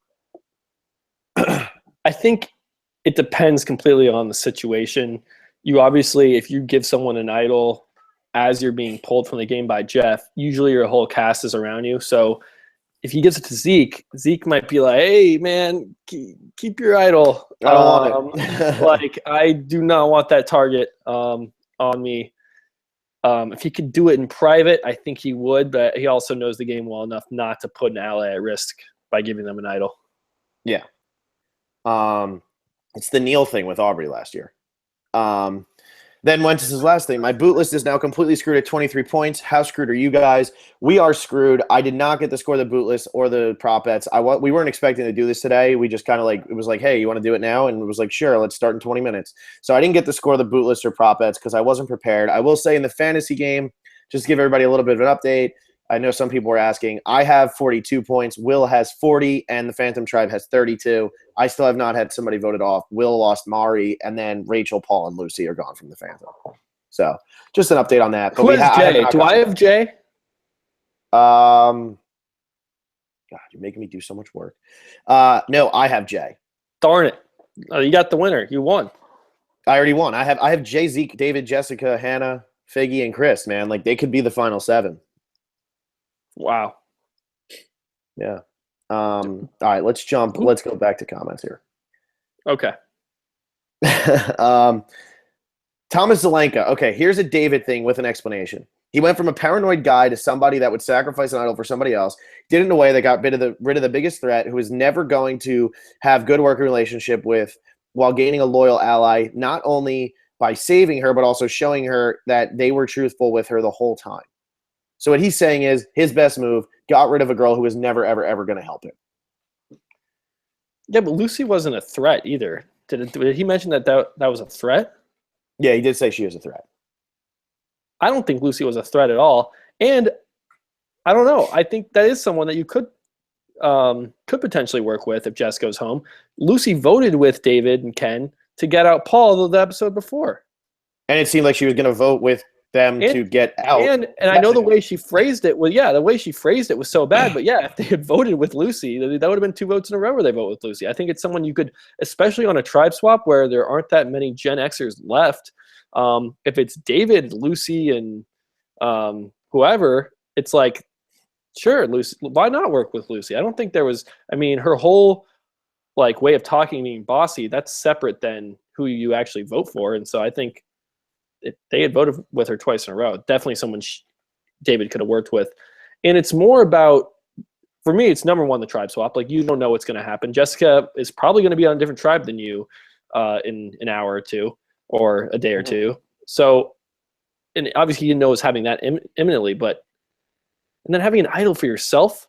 I think it depends completely on the situation. You obviously, if you give someone an idol as you're being pulled from the game by Jeff, usually your whole cast is around you. So if he gives it to Zeke, Zeke might be like, hey, man, keep your idol. I don't want it. Like, I do not want that target on me. If he could do it in private, I think he would, but he also knows the game well enough not to put an ally at risk by giving them an idol. Yeah. It's the Neil thing with Aubrey last year. Then went to his last thing. My boot list is now completely screwed at 23 points. How screwed are you guys? We are screwed. I did not get to score the boot list or the prop bets. We weren't expecting to do this today. We just kind of it was like, hey, you want to do it now? And it was like, sure, let's start in 20 minutes. So I didn't get to score the boot list or prop bets because I wasn't prepared. I will say in the fantasy game, just to give everybody a little bit of an update, I know some people were asking. I have 42 points. Will has 40, and the Phantom Tribe has 32. I still have not had somebody voted off. Will lost Mari, and then Rachel, Paul, and Lucy are gone from the Phantom. So just an update on that. Who has Jay? Do I have Jay? God, you're making me do so much work. No, I have Jay. Darn it. Oh, you got the winner. You won. I already won. I have Jay, Zeke, David, Jessica, Hannah, Figgy, and Chris, man. Like, they could be the final 7. Wow. Yeah. All right, let's jump. Let's go back to comments here. Okay. Thomas Zelenka. Okay, here's a David thing with an explanation. He went from a paranoid guy to somebody that would sacrifice an idol for somebody else, did it in a way that got rid of the biggest threat, who is never going to have good working relationship with, while gaining a loyal ally, not only by saving her, but also showing her that they were truthful with her the whole time. So what he's saying is his best move, got rid of a girl who was never, ever, ever going to help him. Yeah, but Lucy wasn't a threat either. Did he mention that was a threat? Yeah, he did say she was a threat. I don't think Lucy was a threat at all. And I don't know. I think that is someone that you could potentially work with if Jess goes home. Lucy voted with David and Ken to get out Paul the episode before. And it seemed like she was going to vote with them to get out. And I know the way she phrased it was so bad. But yeah, if they had voted with Lucy, that would have been 2 votes in a row where they vote with Lucy. I think it's someone you could, especially on a tribe swap where there aren't that many Gen Xers left. If it's David, Lucy, and whoever, it's like, sure, Lucy, why not work with Lucy? I don't think there was, her whole way of talking, being bossy, that's separate than who you actually vote for. And so I think if they had voted with her twice in a row, definitely someone David could have worked with. And it's more about, for me, it's number one, the tribe swap. You don't know what's going to happen. Jessica is probably going to be on a different tribe than you in an hour or two or a day or two. So, and obviously you didn't know it was having that imminently, and then having an idol for yourself,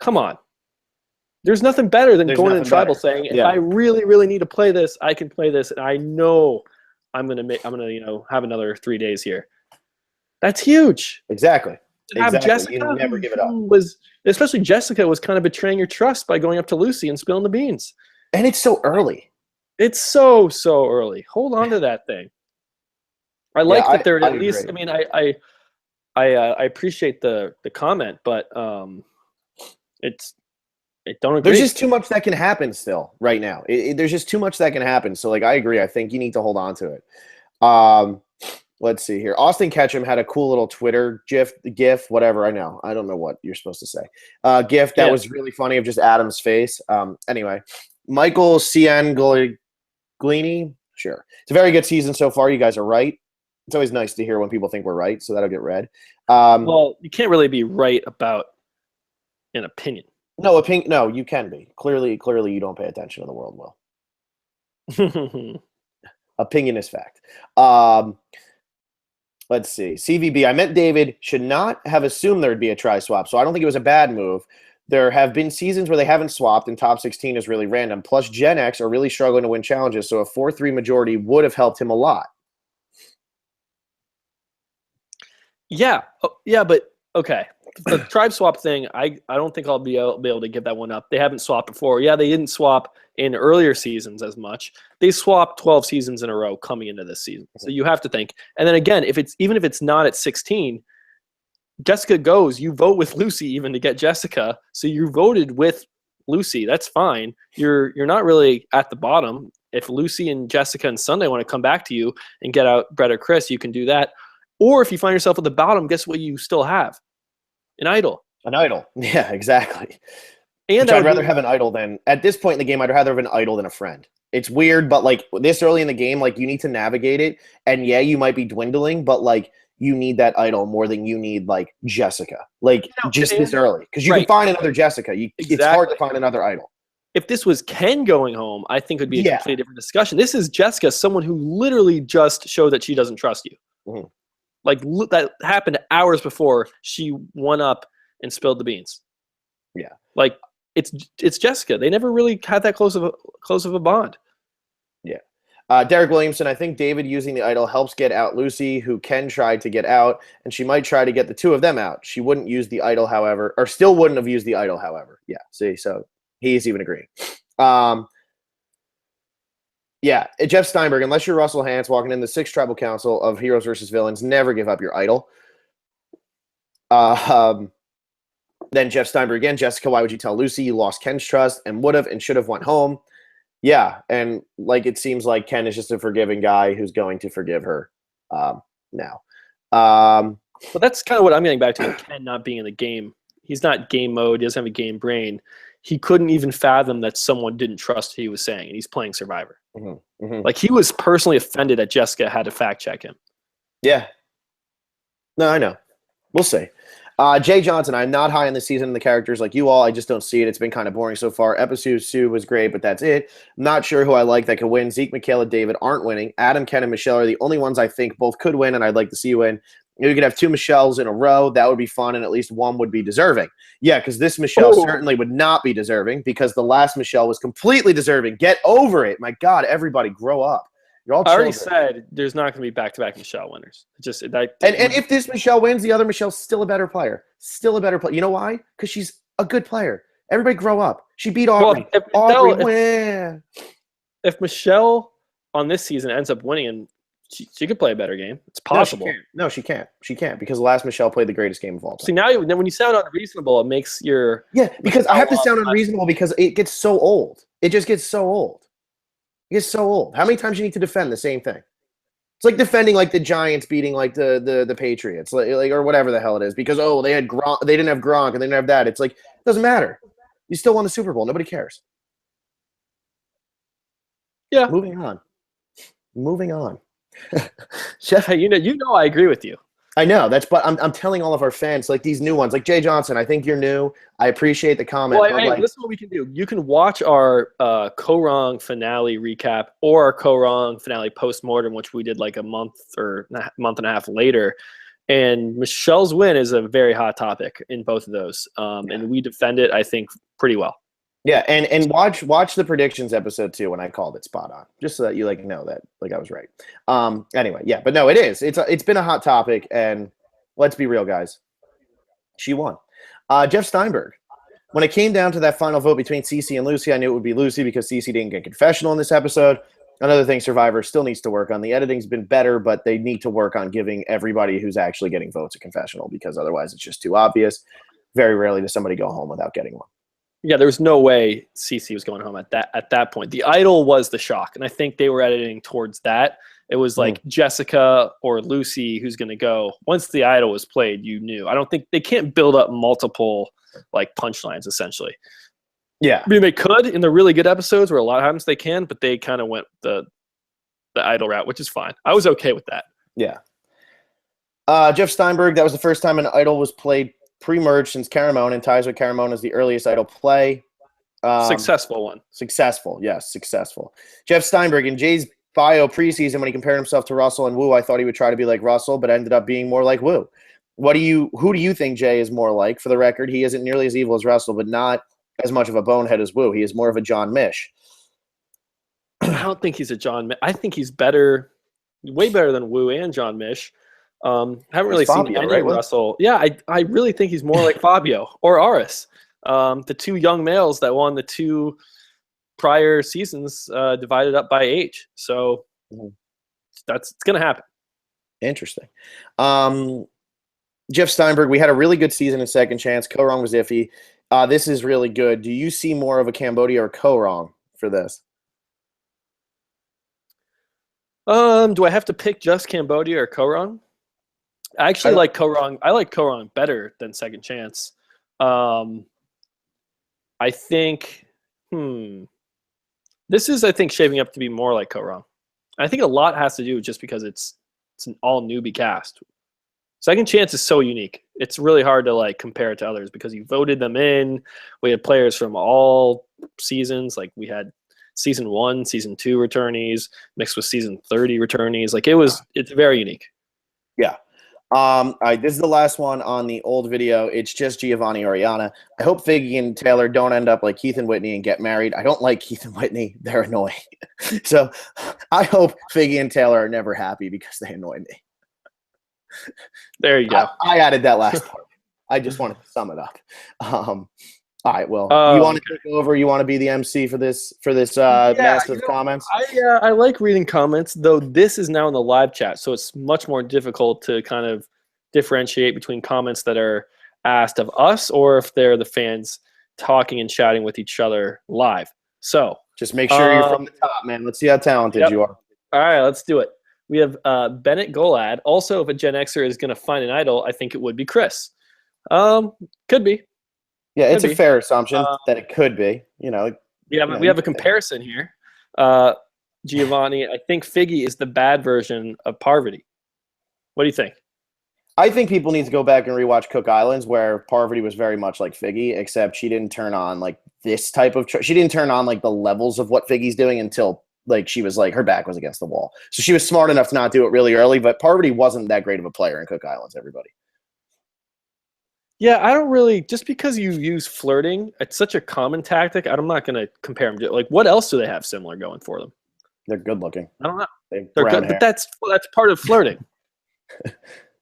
come on. There's nothing better than going in tribal saying, if I really, really need to play this, I can play this, and I know I'm gonna have another 3 days here. That's huge. Exactly. Have Jessica, you never give it up. Especially Jessica was kind of betraying your trust by going up to Lucy and spilling the beans. And it's so early. It's so early. Hold on to that thing. I like that they're at least. Agree. I appreciate the comment, but don't agree. There's just too much that can happen still right now. There's just too much that can happen. So I agree. I think you need to hold on to it. Let's see here. Austin Ketchum had a cool little Twitter GIF, whatever. I know. I don't know what you're supposed to say. GIF that was really funny of just Adam's face. Anyway, Michael Cianglini. Sure. It's a very good season so far. You guys are right. It's always nice to hear when people think we're right, so that'll get read. Well, you can't really be right about an opinion. No, you can be. Clearly, you don't pay attention to the world well. Opinion is fact. Let's see. CVB, I meant David should not have assumed there would be a tri-swap, so I don't think it was a bad move. There have been seasons where they haven't swapped, and top 16 is really random. Plus, Gen X are really struggling to win challenges, so a 4-3 majority would have helped him a lot. Yeah. Yeah, but okay. The tribe swap thing, I don't think I'll be able to give that one up. They haven't swapped before. Yeah, they didn't swap in earlier seasons as much. They swapped 12 seasons in a row coming into this season. So you have to think. And then again, even if it's not at 16, Jessica goes, you vote with Lucy even to get Jessica. So you voted with Lucy. That's fine. You're not really at the bottom. If Lucy and Jessica and Sunday want to come back to you and get out Brett or Chris, you can do that. Or if you find yourself at the bottom, guess what you still have? An idol. An idol. Yeah, exactly. And Which I'd rather have an idol than, at this point in the game, I'd rather have an idol than a friend. It's weird, but like this early in the game, like you need to navigate it. And yeah, you might be dwindling, but like you need that idol more than you need like Jessica. Like just this early. Because you can find another Jessica. It's hard to find another idol. If this was Ken going home, I think it would be a completely different discussion. This is Jessica, someone who literally just showed that she doesn't trust you. Mm-hmm. Like that happened hours before she won up and spilled the beans. Yeah, like it's Jessica. They never really had that close of a bond. Yeah. Derek Williamson, I think David using the idol helps get out Lucy, who Ken tried to get out, and she might try to get the two of them out. She wouldn't use the idol, however, or still wouldn't have used the idol, however. Yeah. See, so he's even agreeing. Yeah, Jeff Steinberg, unless you're Russell Hantz walking in the 6th Tribal Council of Heroes versus Villains, never give up your idol. Then Jeff Steinberg again, Jessica, why would you tell Lucy you lost Ken's trust and would have and should have went home? Yeah, and like it seems like Ken is just a forgiving guy who's going to forgive her now. But that's kind of what I'm getting back to, Ken not being in the game. He's not game mode. He doesn't have a game brain. He couldn't even fathom that someone didn't trust what he was saying, and he's playing Survivor. Mm-hmm. Mm-hmm. Like, he was personally offended that Jessica had to fact check him. Yeah. No, I know. We'll see. Jay Johnson, I'm not high on the season and the characters like you all. I just don't see it. It's been kind of boring so far. Episode 2 was great, but that's it. I'm not sure who I like that could win. Zeke, Michaela, David aren't winning. Adam, Ken, and Michelle are the only ones I think both could win, and I'd like to see win. We could have 2 Michelles in a row. That would be fun, and at least one would be deserving. Yeah, because this Michelle certainly would not be deserving because the last Michelle was completely deserving. Get over it. My God, everybody, grow up. You're all children. I already said there's not going to be back-to-back Michelle winners. And if this Michelle wins, the other Michelle's still a better player. Still a better player. You know why? Because she's a good player. Everybody grow up. She beat Aubrey. If Michelle on this season ends up winning and she could play a better game. It's possible. No, she can't. She can't because the last Michelle played the greatest game of all time. See, now when you sound unreasonable, it makes your... Yeah, because I have to sound unreasonable because it gets so old. It just gets so old. It gets so old. How many times do you need to defend the same thing? It's like defending like the Giants beating like the Patriots, like or whatever the hell it is, because they had Gronk, they didn't have Gronk, and they didn't have that. It's like, it doesn't matter. You still won the Super Bowl. Nobody cares. Yeah. Moving on. Chef, hey, you know, I agree with you. I know but I'm telling all of our fans, like these new ones, like Jay Johnson. I think you're new. I appreciate the comment. Well, hey, listen, what we can do. You can watch our Co-Wrong finale recap or our Co-Wrong finale post-mortem, which we did like a month and a half later. And Michelle's win is a very hot topic in both of those, and we defend it, I think, pretty well. Yeah, and watch the predictions episode 2 when I called it spot on, just so that you know that I was right. Anyway, yeah, but no, it is. It's been a hot topic, and let's be real, guys. She won. Jeff Steinberg. When it came down to that final vote between Cece and Lucy, I knew it would be Lucy because Cece didn't get confessional in this episode. Another thing Survivor still needs to work on. The editing's been better, but they need to work on giving everybody who's actually getting votes a confessional because otherwise it's just too obvious. Very rarely does somebody go home without getting one. Yeah, there was no way Cece was going home at that point. The idol was the shock, and I think they were editing towards that It was like Jessica or Lucy who's going to go. Once the idol was played, you knew. I don't think they can't build up multiple like punchlines essentially. Yeah. I mean, they could in the really good episodes where a lot of times they can, but they kind of went the idol route, which is fine. I was okay with that. Yeah. Jeff Steinberg, that was the first time an idol was played pre-merge since Caramon, and ties with Caramon as the earliest idol play. Successful one. Successful, yes, successful. Jeff Steinberg, in Jay's bio preseason, when he compared himself to Russell and Wu, I thought he would try to be like Russell, but ended up being more like Wu. Who do you think Jay is more like? For the record, he isn't nearly as evil as Russell, but not as much of a bonehead as Wu. He is more of a John Mish. I don't think he's a John. I think he's better, way better than Wu and John Mish. Haven't really seen Fabio, any right? Russell. Yeah, I really think he's more like Fabio or Aris, the two young males that won the 2 prior seasons, divided up by age. So it's going to happen. Interesting. Jeff Steinberg, we had a really good season in Second Chance. Ko-Rong was iffy. This is really good. Do you see more of a Cambodia or Ko-Rong for this? Do I have to pick just Cambodia or Ko-Rong? I actually like Ko-Rong. I like Ko-Rong better than Second Chance. I think this is, I think, shaping up to be more like Ko-Rong. I think a lot has to do just because it's an all newbie cast. Second Chance is so unique. It's really hard to like compare it to others because you voted them in. We had players from all seasons. Like we had season 1, season 2 returnees mixed with season 30 returnees. Like it's very unique. Yeah. All right, this is the last one on the old video. It's just Giovanni Oriana. I hope Figgy and Taylor don't end up like Keith and Whitney and get married. I don't like Keith and Whitney. They're annoying. So I hope Figgy and Taylor are never happy because they annoy me. There you go. I added that last part. I just wanted to sum it up. All right, well, you want to take over? You want to be the MC for this massive comments? I like reading comments, though this is now in the live chat, so it's much more difficult to kind of differentiate between comments that are asked of us or if they're the fans talking and chatting with each other live. So just make sure you're from the top, man. Let's see how talented you are. All right, let's do it. We have Bennett Golad. Also, if a Gen Xer is going to find an idol, I think it would be Chris. Could be. Yeah, it's a fair assumption that it could be. You know, we have a comparison here. Giovanni, I think Figgy is the bad version of Parvati. What do you think? I think people need to go back and rewatch Cook Islands, where Parvati was very much like Figgy, except she didn't turn on like this type of. She didn't turn on like the levels of what Figgy's doing until like she was like her back was against the wall. So she was smart enough to not do it really early. But Parvati wasn't that great of a player in Cook Islands. Everybody. Yeah, I don't really, just because you use flirting, it's such a common tactic. I'm not going to compare them to, like, what else do they have similar going for them? They're good looking. I don't know. They're good, but that's part of flirting.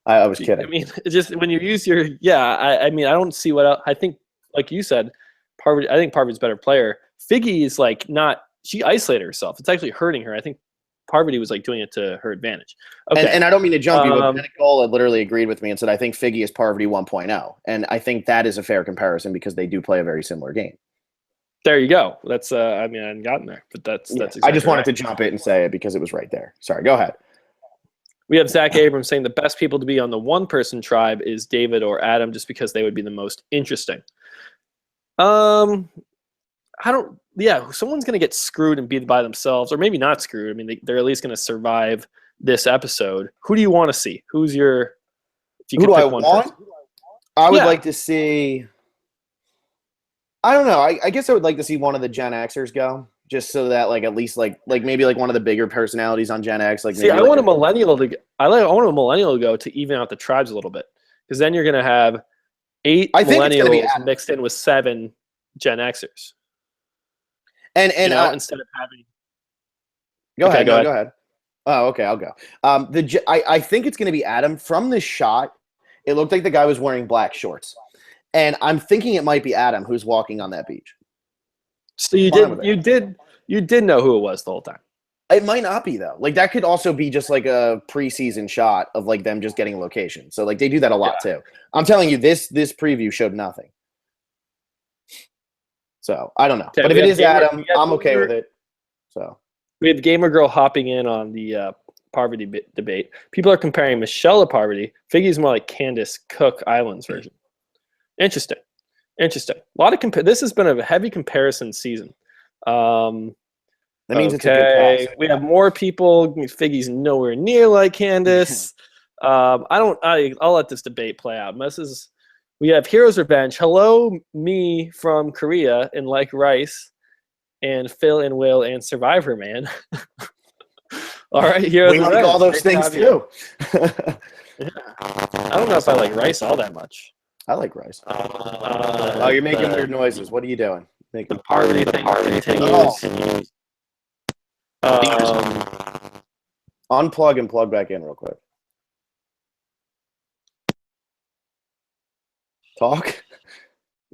I was kidding. I mean, it's just when you use your, I mean, I don't see what else. I think, like you said, I think Parvati's a better player. Figgy is like she isolated herself. It's actually hurting her. I think Parvati was like doing it to her advantage. Okay. And I don't mean to jump you, but Bennett Cole had literally agreed with me and said, I think Figgy is Parvati 1.0. And I think that is a fair comparison because they do play a very similar game. There you go. That's I mean, I hadn't gotten there, but that's exactly I just wanted to jump it and say it because it was right there. Sorry, go ahead. We have Zach Abrams saying the best people to be on the one-person tribe is David or Adam just because they would be the most interesting. Someone's going to get screwed and be by themselves, or maybe not screwed. I mean, they're at least going to survive this episode. Who do you want to see? Who's your? Who do I want? I would like to see. I don't know. I guess I would like to see one of the Gen Xers go, just so that like at least like maybe like one of the bigger personalities on Gen X. Like, see, I want a millennial to. I want a millennial to go to even out the tribes a little bit, because then you're going to have 8 millennials mixed in with 7 Gen Xers. And instead of having, go ahead. Oh, okay, I'll go. I think it's going to be Adam. From this shot, it looked like the guy was wearing black shorts, and I'm thinking it might be Adam who's walking on that beach. So you did know who it was the whole time. It might not be though. Like that could also be just like a preseason shot of like them just getting location. So like they do that a lot too. I'm telling you, this preview showed nothing. So I don't know, but if it is Adam, I'm okay with it. So we have Gamer Girl hopping in on the Parvati debate. People are comparing Michelle to Parvati. Figgy's more like Candace Cook Islands version. Interesting. A lot of this has been a heavy comparison season. That means it's a good cast. We have more people. Figgy's nowhere near like Candace. I'll let this debate play out. We have Heroes Revenge. Hello, me from Korea and like rice, and Phil and Will and Survivor Man. All right, Heroes We Revenge. like all those things too. Yeah. I don't know if I like rice all that much. I like rice. Oh, you're making weird noises. What are you doing? Making the Parvati thing. Unplug and plug back in real quick. Talk.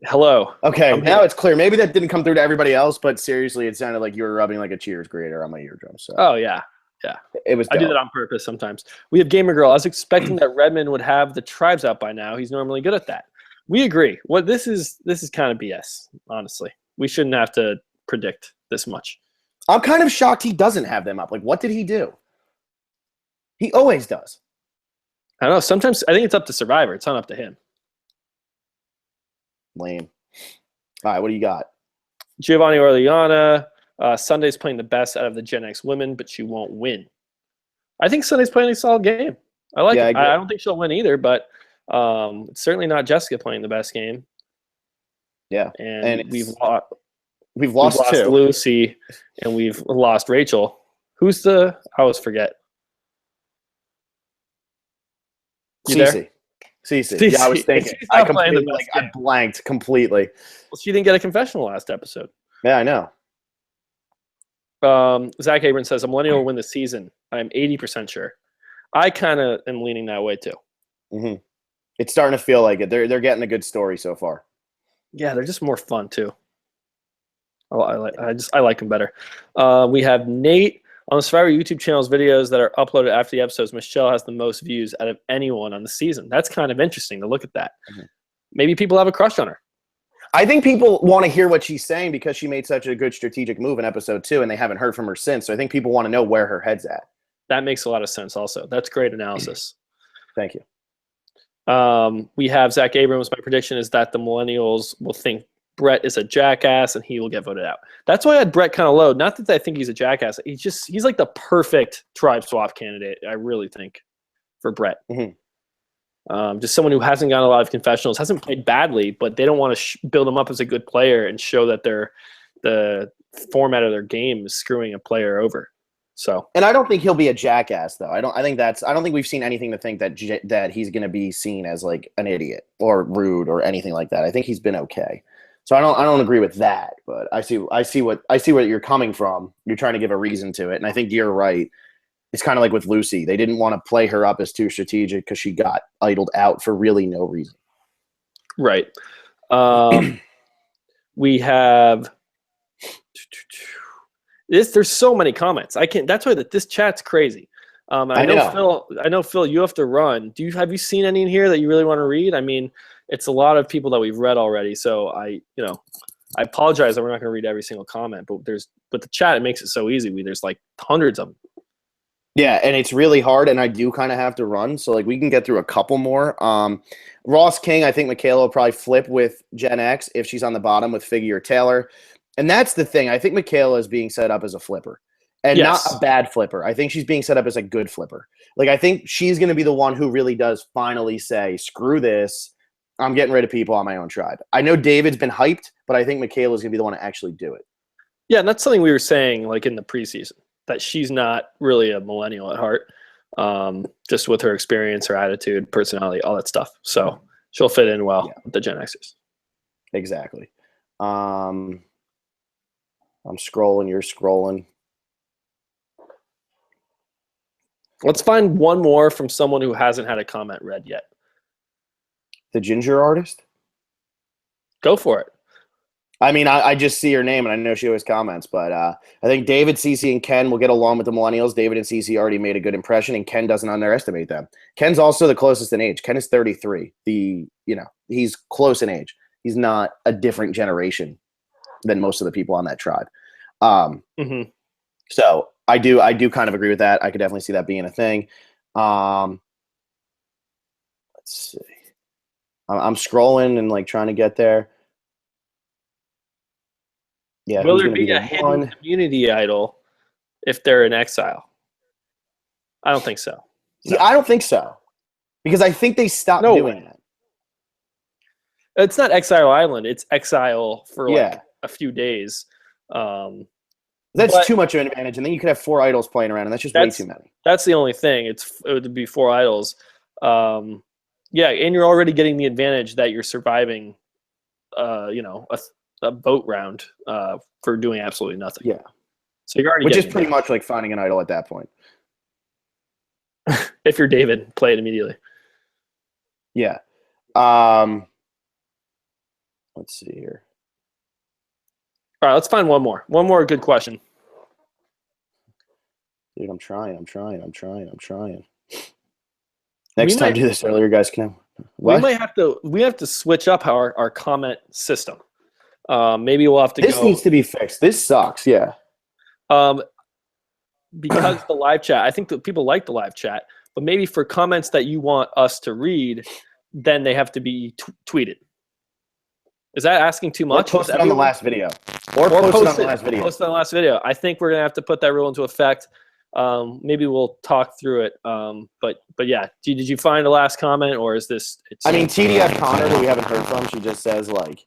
Hello. Okay, now it's clear. Maybe that didn't come through to everybody else, but seriously, it sounded like you were rubbing like a Cheers grater on my eardrum. So. Oh yeah. It was. I do that on purpose sometimes. We have Gamer Girl. I was expecting that Redmond would have the tribes out by now. He's normally good at that. We agree. This is kind of BS. Honestly, we shouldn't have to predict this much. I'm kind of shocked he doesn't have them up. Like, what did he do? He always does. I don't know. Sometimes I think it's up to Survivor. It's not up to him. Lame. All right, what do you got? Giovanni Orellana. Sunday's playing the best out of the Gen X women, but she won't win. I think Sunday's playing a solid game. I like it. I don't think she'll win either, but it's certainly not Jessica playing the best game. Yeah, and we've lost two. Lucy, and we've lost Rachel. Who's I always forget. Cece. Yeah, I was thinking. I blanked completely. Well, she didn't get a confessional last episode. Yeah, I know. Zach Abrams says a millennial will win the season. I'm 80% sure. I kind of am leaning that way too. Mm-hmm. It's starting to feel like it. They're getting a good story so far. Yeah, they're just more fun too. I like them better. We have Nate on the Survivor YouTube channel's videos that are uploaded after the episodes. Michelle has the most views out of anyone on the season. That's kind of interesting to look at that. Mm-hmm. Maybe people have a crush on her. I think people want to hear what she's saying because she made such a good strategic move in episode 2, and they haven't heard from her since. So I think people want to know where her head's at. That makes a lot of sense also. That's great analysis. Thank you. We have Zach Abrams. My prediction is that the millennials will think Brett is a jackass and he will get voted out. That's why I had Brett kind of low. Not that I think he's a jackass. He's like the perfect tribe swap candidate, I really think, for Brett. Mm-hmm. Just someone who hasn't gotten a lot of confessionals, hasn't played badly, but they don't want to build him up as a good player and show that the format of their game is screwing a player over. So, and I don't think he'll be a jackass though. I don't think we've seen anything to think that he's going to be seen as like an idiot or rude or anything like that. I think he's been okay. So I don't agree with that, but I see what you're coming from. You're trying to give a reason to it, and I think you're right. It's kind of like with Lucy. They didn't want to play her up as too strategic because she got idled out for really no reason. Right. We have there's so many comments. That's why this chat's crazy. I know Phil, you have to run. Have you seen any in here that you really want to read? I mean, it's a lot of people that we've read already. So I apologize that we're not going to read every single comment, but the chat, it makes it so easy. There's like hundreds of them. Yeah, and it's really hard, and I do kind of have to run, so like we can get through a couple more. Ross King, I think Michaela will probably flip with Gen X if she's on the bottom with Figgy or Taylor. And that's the thing. I think Michaela is being set up as a flipper. And not a bad flipper. I think she's being set up as a good flipper. Like, I think she's going to be the one who really does finally say, screw this. I'm getting rid of people on my own tribe. I know David's been hyped, but I think Michaela's going to be the one to actually do it. Yeah, and that's something we were saying like in the preseason, that she's not really a millennial at heart, just with her experience, her attitude, personality, all that stuff. So she'll fit in well with the Gen Xers. Exactly. I'm scrolling. You're scrolling. Let's find one more from someone who hasn't had a comment read yet. The ginger artist? Go for it. I mean, I just see her name, and I know she always comments, but I think David, Cece, and Ken will get along with the millennials. David and Cece already made a good impression, and Ken doesn't underestimate them. Ken's also the closest in age. Ken is 33. He's close in age. He's not a different generation than most of the people on that tribe. So I do kind of agree with that. I could definitely see that being a thing. Um, let's see. I'm scrolling and like trying to get there. Yeah, Will who's there going to be be the a hidden one? community idol if they're in exile? I don't think so. See, No. I don't think so because I think they stopped No doing way. that. It's not Exile Island. It's exile for like Yeah, a few days. Um, that's but too much of an advantage, and then you could have 4 idols playing around, and that's just way too that's many. that's the only thing. It would be 4 idols. Yeah, and you're already getting the advantage that you're surviving. A boat round for doing absolutely nothing. Yeah, So you're already which is getting pretty much like finding an idol at that point. if you're David, play it immediately. Yeah. Let's see here. All right, let's find one more. One more good question. Dude, I'm trying. Next time, do this earlier, guys. Can we what? might have to switch up our comment system. Maybe we'll have to This go. needs to be fixed. This sucks. Yeah. Because the live chat, I think that people like the live chat, but maybe for comments that you want us to read, then they have to be tweeted. Is that asking too much? Or post it on the last video. Or post it on the last video. Post it on the last video. I think we're gonna have to put that rule into effect. Maybe we'll talk through it. But yeah, did you find the last comment, or is this? I mean, TDF Connor, who we haven't heard from, she just says like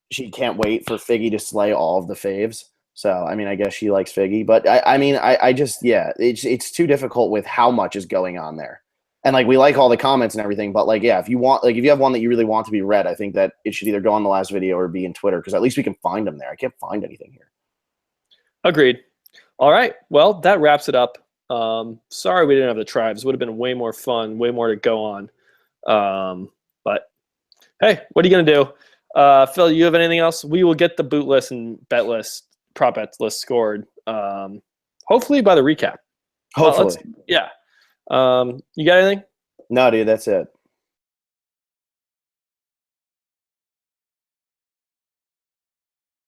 she can't wait for Figgy to slay all of the faves. So I mean, I guess she likes Figgy, but I just it's too difficult with how much is going on there. And like we like all the comments and everything, but like if you have one that you really want to be read, I think that it should either go on the last video or be in Twitter because at least we can find them there. I can't find anything here. Agreed. All right. Well, that wraps it up. Sorry we didn't have the tribes. Would have been way more fun, way more to go on. But hey, what are you gonna do? Phil, you have anything else? We will get the boot list and bet list, prop bet list scored. Hopefully by the recap. Hopefully. Yeah. You got anything? No, dude, that's it.